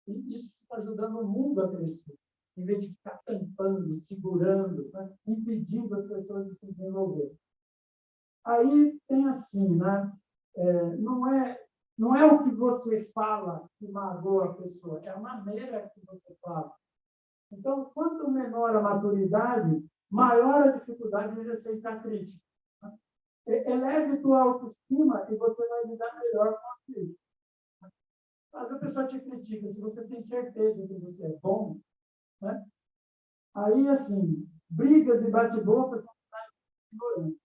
E isso está ajudando o mundo a crescer, em vez de ficar tampando, segurando, né? Impedindo as pessoas de se desenvolver. Aí tem assim, né? Não é o que você fala que magoa a pessoa, é a maneira que você fala. Então, quanto menor a maturidade, maior a dificuldade de aceitar crítica. Eleve tua autoestima e você vai lidar melhor com as críticas. Mas a pessoa te critica, se você tem certeza que você é bom, né? Aí, assim, brigas e bate-boca são ignorantes.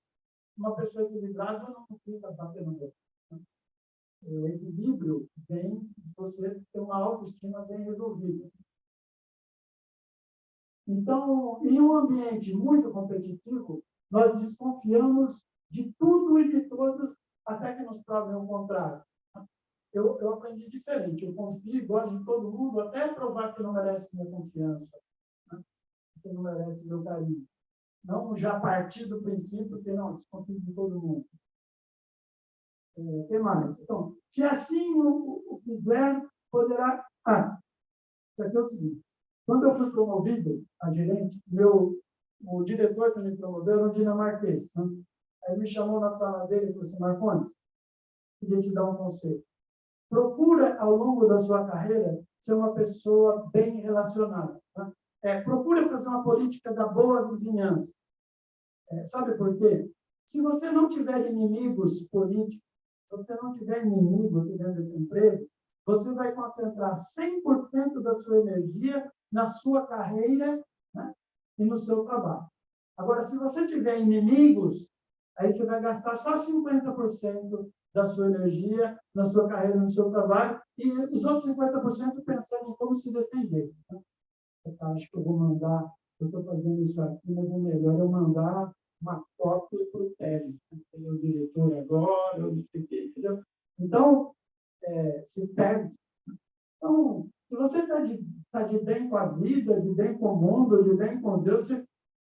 Uma pessoa equilibrada não fica batendo boca. O equilíbrio vem de você ter uma autoestima bem resolvida. Então, em um ambiente muito competitivo, nós desconfiamos de tudo e de todos até que nos provem o contrário. Eu aprendi diferente. Eu confio e gosto de todo mundo até provar que não merece minha confiança, né? Que não merece meu carinho. Não já partir do princípio que não, desconfio de todo mundo. O que mais? Então, se assim o quiser, poderá... Isso aqui é o seguinte. Quando eu fui promovido a gerente, o diretor que me promoveu era um dinamarquês. Né? Aí me chamou na sala dele e falou assim: Marcondes, queria te dar um conselho. Procura, ao longo da sua carreira, ser uma pessoa bem relacionada. Né? Procura fazer uma política da boa vizinhança. Sabe por quê? Se você não tiver inimigos políticos, se você não tiver inimigo aqui dentro desse emprego, você vai concentrar 100% da sua energia na sua carreira, né? E no seu trabalho. Agora, se você tiver inimigos, aí você vai gastar só 50% da sua energia na sua carreira, no seu trabalho, e os outros 50% pensando em como se defender. Né? Eu acho que eu vou mandar, eu estou fazendo isso aqui, mas é melhor eu mandar uma cópia para o Télio. Tem o diretor agora, eu não sei o quê, entendeu? Então, se perde. Então, se você está de bem com a vida, de bem com o mundo, de bem com Deus,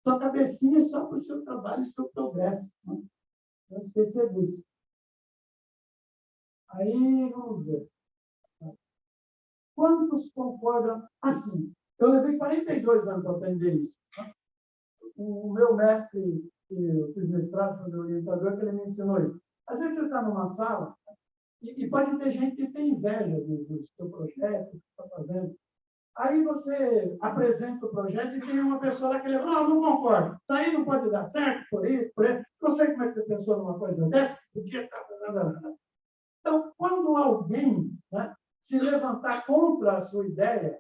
sua cabecinha é só para o seu trabalho e seu progresso. Né? Não esquecer disso. Aí, vamos ver. Quantos concordam assim? Eu levei 42 anos para aprender isso. Né? O meu mestre, que eu fiz mestrado, foi meu orientador, que ele me ensinou isso. Às vezes você está numa sala e pode ter gente que tem inveja do seu projeto, que está fazendo. Aí você apresenta o projeto e tem uma pessoa lá que leva, não concordo, isso aí não pode dar certo, por isso, por isso. Não sei como é que você pensou numa coisa dessa, podia estar fazendo. Então, quando alguém, né, se levantar contra a sua ideia,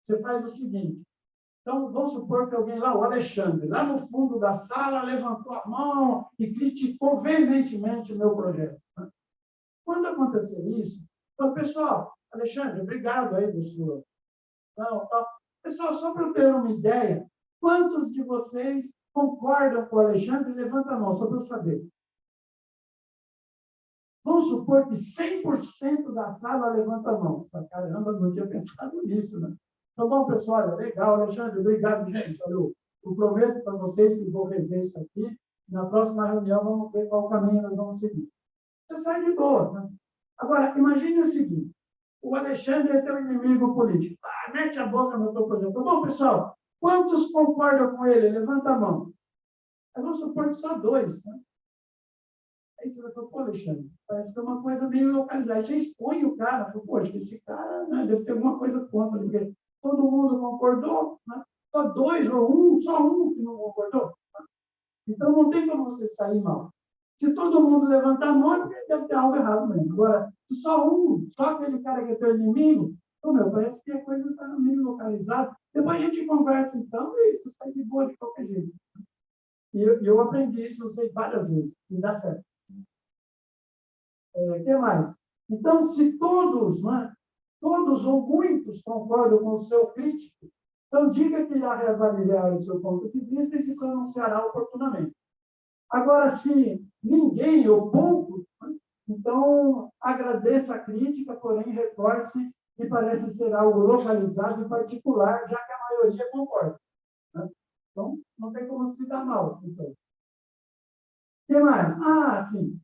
você faz o seguinte. Então, vamos supor que alguém lá, o Alexandre, lá no fundo da sala, levantou a mão e criticou veementemente o meu projeto. Né? Quando acontecer isso, então, pessoal, Alexandre, obrigado aí do senhor. Então, pessoal, só para eu ter uma ideia, quantos de vocês concordam com o Alexandre? Levanta a mão, só para eu saber. Vamos supor que 100% da sala levanta a mão. Caramba, não tinha pensado nisso, né? Então, bom, pessoal, legal, Alexandre, obrigado, gente. Eu prometo para vocês que vou rever isso aqui. Na próxima reunião, vamos ver qual caminho nós vamos seguir. Você sai de boa, né? Agora, imagine o seguinte. O Alexandre é teu inimigo político. Mete a boca no teu projeto. Bom, pessoal, quantos concordam com ele? Levanta a mão. Aí vamos supor que só 2, né? Aí você vai falar, pô, Alexandre, parece que é uma coisa meio localizada. Aí você expõe o cara, fala, poxa, esse cara, né, deve ter alguma coisa contra, porque todo mundo concordou, né? Só 2 ou 1, só um que não concordou. Né? Então não tem como você sair mal. Se todo mundo levantar a mão, é porque deve ter algo errado mesmo. Agora, se só aquele cara que é teu inimigo, parece que a coisa está meio localizada. Depois a gente conversa, então, e isso sai de boa de qualquer jeito. E eu aprendi isso, eu sei várias vezes, e dá certo. O que mais? Então, se todos, né, todos ou muitos concordam com o seu crítico, então diga que irá reavaliar o seu ponto de vista e se pronunciará oportunamente. Agora, se ninguém ou poucos, né, então agradeça a crítica, porém reforce que parece ser algo localizado e particular, já que a maioria concorda. Né? Então, não tem como se dar mal. Então. O que mais? Sim.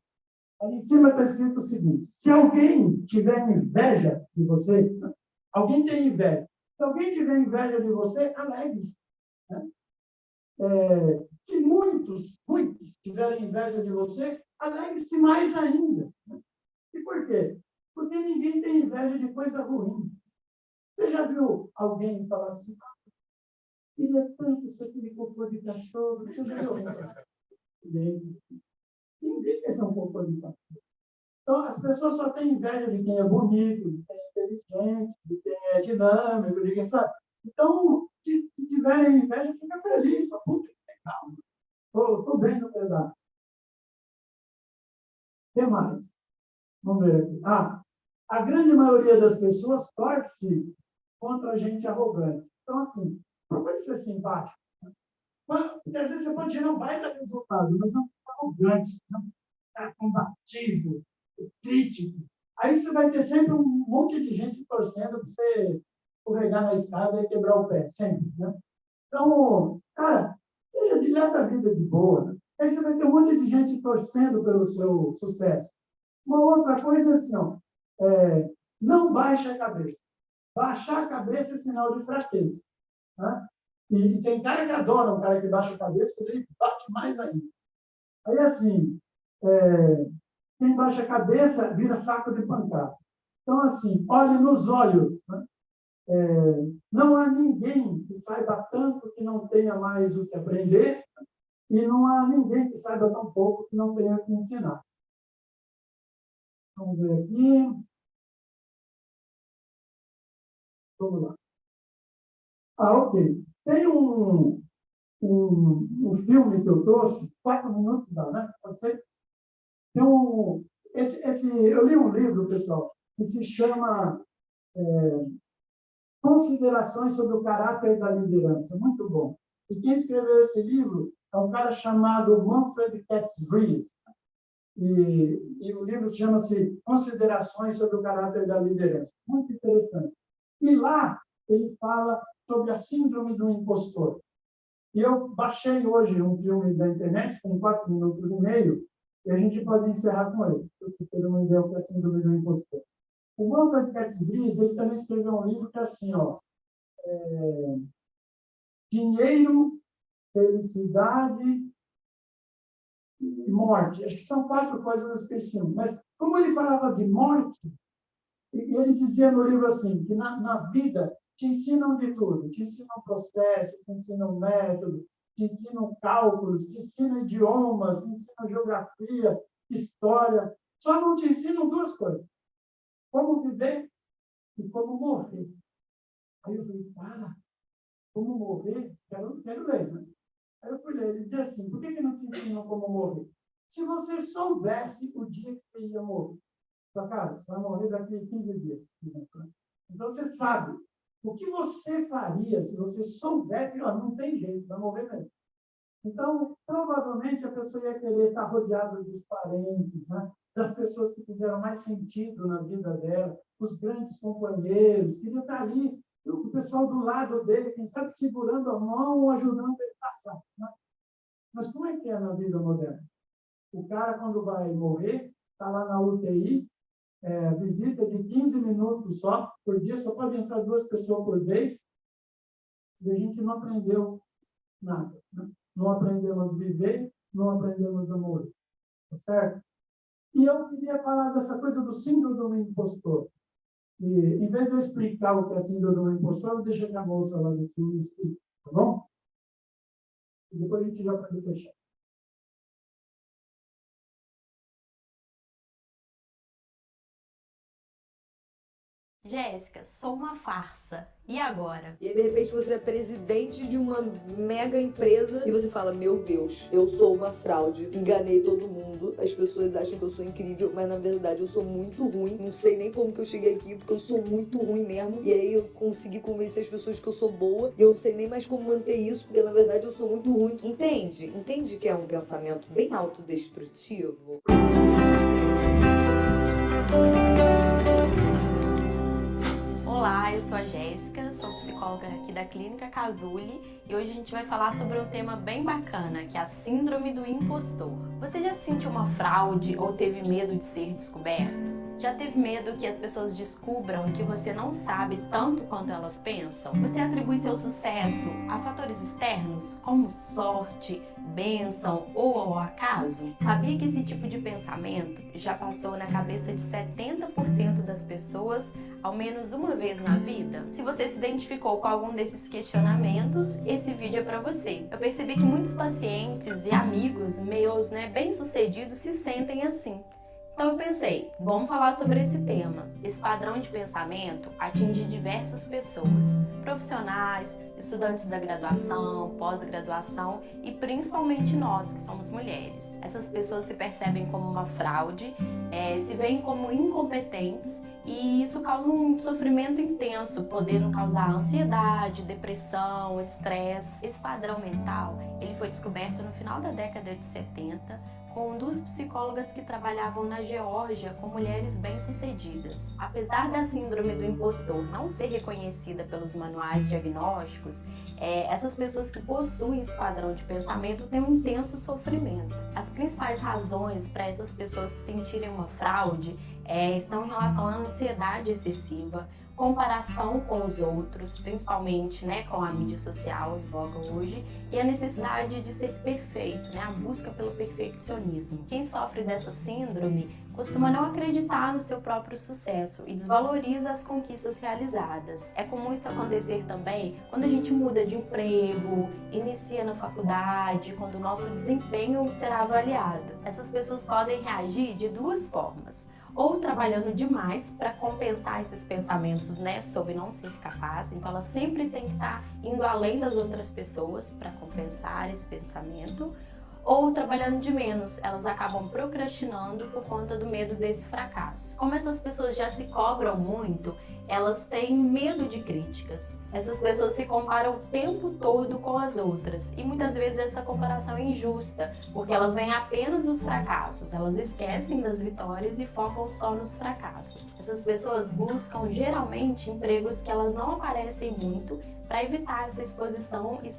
Ali em cima está escrito o seguinte: se alguém tiver inveja de você, né? Alguém tem inveja. Se alguém tiver inveja de você, alegre-se. Né? Se muitos tiverem inveja de você, alegre-se mais ainda. Né? E por quê? Porque ninguém tem inveja de coisa ruim. Você já viu alguém falar assim, queria tanto isso aqui de cocô de cachorro? Você já viu? Ninguém quer ser um cocô de cachorro. Então, as pessoas só têm inveja de quem é bonito, de quem é inteligente, de quem é dinâmico, de quem sabe. Então, se tiverem inveja, fica feliz. Puta, que legal. Estou bem no pedaço. O que mais? Vamos ver aqui. A grande maioria das pessoas torce contra a gente arrogante. Então, assim, procure ser simpático. Porque às vezes você pode gerar um baita resultado, mas é um arrogante, combativo, crítico. Aí você vai ter sempre um monte de gente torcendo para você escorregar na escada e quebrar o pé, sempre. Né? Então, cara, seja dileta a vida de boa. Né? Aí você vai ter um monte de gente torcendo pelo seu sucesso. Uma outra coisa é assim, não baixe a cabeça. Baixar a cabeça é sinal de fraqueza. Né? E tem cara que adora um cara que baixa a cabeça, porque ele bate mais ainda. Aí, assim, quem baixa a cabeça vira saco de pancada. Então, assim, olhe nos olhos. Né? Não há ninguém que saiba tanto que não tenha mais o que aprender, e não há ninguém que saiba tão pouco que não tenha o que ensinar. Vamos ver aqui. Vamos lá. Ok. Tem um filme que eu trouxe, 4 minutos dá, né? Pode ser? Tem eu li um livro, pessoal, que se chama Considerações sobre o Caráter da Liderança. Muito bom. E quem escreveu esse livro é um cara chamado Manfred Katz-Vries. E o livro chama-se Considerações sobre o Caráter da Liderança. Muito interessante. E lá ele fala sobre a síndrome do impostor. E eu baixei hoje um filme da internet, tem 4 minutos e meio, e a gente pode encerrar com ele, para vocês terem uma ideia do que é a síndrome do impostor. O Manfred Katz-Vries, ele também escreveu um livro que é assim, Dinheiro, Felicidade e morte. Acho que são 4 coisas, eu esqueci. Mas como ele falava de morte, ele dizia no livro assim, que na vida te ensinam de tudo. Te ensinam processo, te ensinam método, te ensinam cálculos, te ensinam idiomas, te ensinam geografia, história. Só não te ensinam 2 coisas. Como viver e como morrer. Aí eu falei, como morrer? Quero ler, né? Aí eu fui ler, ele dizia assim, por que não te ensinam como morrer? Se você soubesse o dia que você ia morrer, cara, você vai morrer daqui a 15 dias. Então você sabe. O que você faria se você soubesse, não tem jeito, vai morrer mesmo. Então, provavelmente, a pessoa ia querer estar rodeada dos parentes, né? Das pessoas que fizeram mais sentido na vida dela, os grandes companheiros, queria estar ali, o pessoal do lado dele, quem sabe segurando a mão, ajudando ele a passar. Né? Mas como é que é na vida moderna? O cara, quando vai morrer, está lá na UTI, visita de 15 minutos só por dia, só pode entrar 2 pessoas por vez, e a gente não aprendeu nada. Né? Não aprendemos a viver, não aprendemos a morrer. Tá certo? E eu queria falar dessa coisa do síndrome do impostor. E, em vez de eu explicar o que é síndrome do impostor, eu deixo que a moça lá do filme explique, tá bom? E depois a gente já pode fechar. Jéssica, sou uma farsa. E agora? E aí, de repente, você é presidente de uma mega empresa e você fala, meu Deus, eu sou uma fraude, enganei todo mundo, as pessoas acham que eu sou incrível, mas na verdade eu sou muito ruim, não sei nem como que eu cheguei aqui, porque eu sou muito ruim mesmo, e aí eu consegui convencer as pessoas que eu sou boa, e eu não sei nem mais como manter isso, porque na verdade eu sou muito ruim. Entende? Entende que é um pensamento bem autodestrutivo? Olá, eu sou a Jéssica, sou psicóloga aqui da Clínica Cazuli e hoje a gente vai falar sobre um tema bem bacana, que é a síndrome do impostor. Você já se sentiu uma fraude ou teve medo de ser descoberto? Já teve medo que as pessoas descubram que você não sabe tanto quanto elas pensam? Você atribui seu sucesso a fatores externos, como sorte, bênção ou ao acaso? Sabia que esse tipo de pensamento já passou na cabeça de 70% das pessoas ao menos uma vez na vida? Se você se identificou com algum desses questionamentos, esse vídeo é para você. Eu percebi que muitos pacientes e amigos meus, bem-sucedidos, se sentem assim. Então eu pensei, vamos falar sobre esse tema. Esse padrão de pensamento atinge diversas pessoas, profissionais, estudantes da graduação, pós-graduação e principalmente nós que somos mulheres. Essas pessoas se percebem como uma fraude, se veem como incompetentes e isso causa um sofrimento intenso, podendo causar ansiedade, depressão, estresse. Esse padrão mental, ele foi descoberto no final da década de 70, com 2 psicólogas que trabalhavam na Geórgia com mulheres bem-sucedidas. Apesar da síndrome do impostor não ser reconhecida pelos manuais diagnósticos, essas pessoas que possuem esse padrão de pensamento têm um intenso sofrimento. As principais razões para essas pessoas se sentirem uma fraude estão em relação à ansiedade excessiva, comparação com os outros, principalmente com a mídia social em voga hoje, e a necessidade de ser perfeito, a busca pelo perfeccionismo. Quem sofre dessa síndrome costuma não acreditar no seu próprio sucesso e desvaloriza as conquistas realizadas. É comum isso acontecer também quando a gente muda de emprego, inicia na faculdade, quando o nosso desempenho será avaliado. Essas pessoas podem reagir de 2 formas. Ou trabalhando demais para compensar esses pensamentos, sobre não ser capaz. Então, ela sempre tem que estar indo além das outras pessoas para compensar esse pensamento. Ou trabalhando de menos, elas acabam procrastinando por conta do medo desse fracasso. Como essas pessoas já se cobram muito, elas têm medo de críticas. Essas pessoas se comparam o tempo todo com as outras e muitas vezes essa comparação é injusta, porque elas veem apenas os fracassos, elas esquecem das vitórias e focam só nos fracassos. Essas pessoas buscam geralmente empregos que elas não aparecem muito para evitar essa exposição e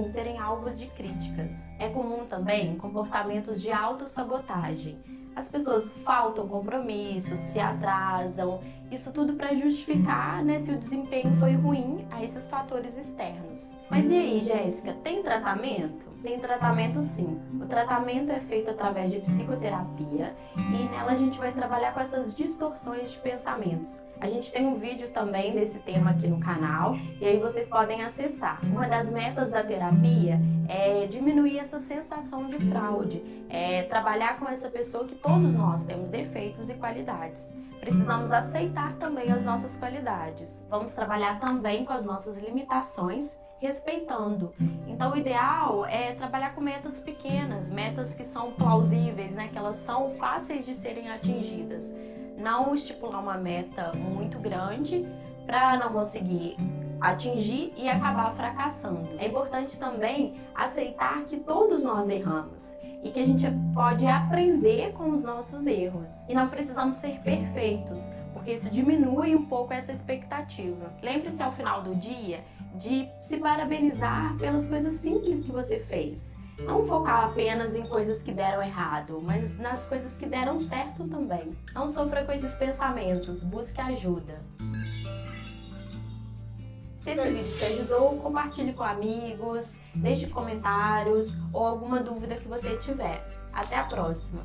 serem alvos de críticas. É comum também comportamentos de autossabotagem. As pessoas faltam compromissos, se atrasam, isso tudo para justificar se o desempenho foi ruim a esses fatores externos. Mas e aí, Jéssica, tem tratamento? Tem tratamento sim. O tratamento é feito através de psicoterapia e nela a gente vai trabalhar com essas distorções de pensamentos. A gente tem um vídeo também desse tema aqui no canal e aí vocês podem acessar. Uma das metas da terapia é diminuir essa sensação de fraude, é trabalhar com essa pessoa que todos nós temos defeitos e qualidades. Precisamos aceitar também as nossas qualidades. Vamos trabalhar também com as nossas limitações, respeitando. Então o ideal é trabalhar com metas pequenas, metas que são plausíveis, né? Que elas são fáceis de serem atingidas. Não estipular uma meta muito grande para não conseguir atingir e acabar fracassando. É importante também aceitar que todos nós erramos e que a gente pode aprender com os nossos erros. E não precisamos ser perfeitos, porque isso diminui um pouco essa expectativa. Lembre-se ao final do dia de se parabenizar pelas coisas simples que você fez. Não focar apenas em coisas que deram errado, mas nas coisas que deram certo também. Não sofra com esses pensamentos, busque ajuda. Se esse vídeo te ajudou, compartilhe com amigos, deixe comentários ou alguma dúvida que você tiver. Até a próxima!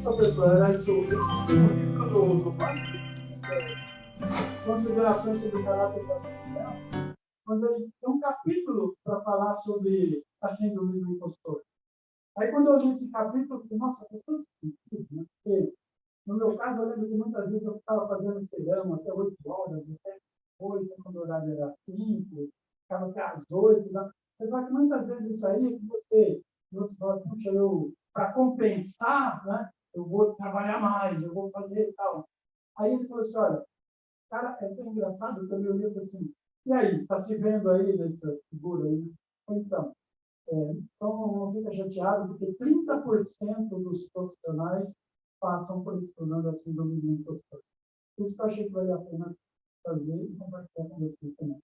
Professor, era isso o livro do Considerações sobre o caráter da quando ele tem um capítulo para falar sobre a síndrome do impostor. Aí, quando eu li esse capítulo, eu falei, nossa, faz tanto sentido, né? Porque, no meu caso, eu lembro que muitas vezes eu ficava fazendo serão até 8 horas, até depois, quando o horário era 5, ficava até às 8. Né? Eu falo que muitas vezes isso aí, você fala, puxa, para compensar, né? Eu vou trabalhar mais, eu vou fazer tal. Aí ele falou assim, olha, cara, é tão engraçado que eu li assim, e aí, está se vendo aí nessa figura aí? Então, não fica chateado, porque 30% dos profissionais passam por esse problema da síndrome do impostor. Por isso que eu achei que vale a pena fazer e compartilhar com vocês também.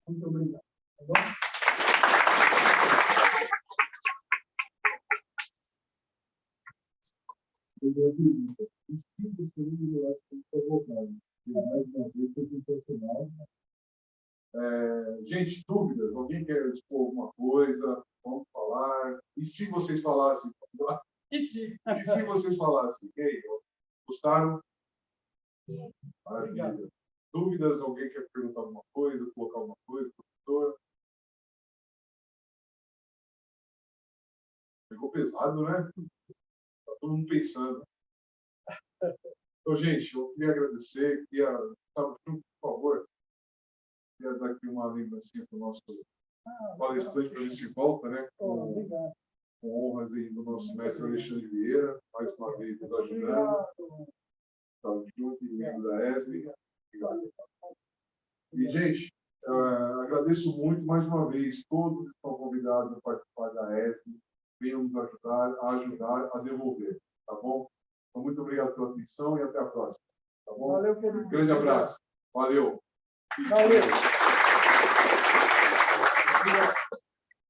Muito obrigado. Tá bom? Gente, dúvidas? Alguém quer expor alguma coisa? Vamos falar. E se vocês falassem? E se? E se vocês falassem? E aí, gostaram? Maravilha. Dúvidas? Alguém quer perguntar alguma coisa? Colocar alguma coisa? Professor? Ficou pesado, né? Está todo mundo pensando. Então, gente, eu queria agradecer. Sabe, por favor, queria dar aqui uma lembrancinha para o nosso palestrante para ver se volta, né? Obrigado. Com honras aí do nosso mestre Alexandre Vieira, mais uma vez nos ajudando. Saúde junto e membro da ESB. Obrigado. E, gente, agradeço muito mais uma vez todos que estão convidados a participar da ESB. Venham nos ajudar a devolver, tá bom? Então, muito obrigado pela atenção e até a próxima. Tá bom? Valeu, querido. Grande abraço. Valeu. Valeu.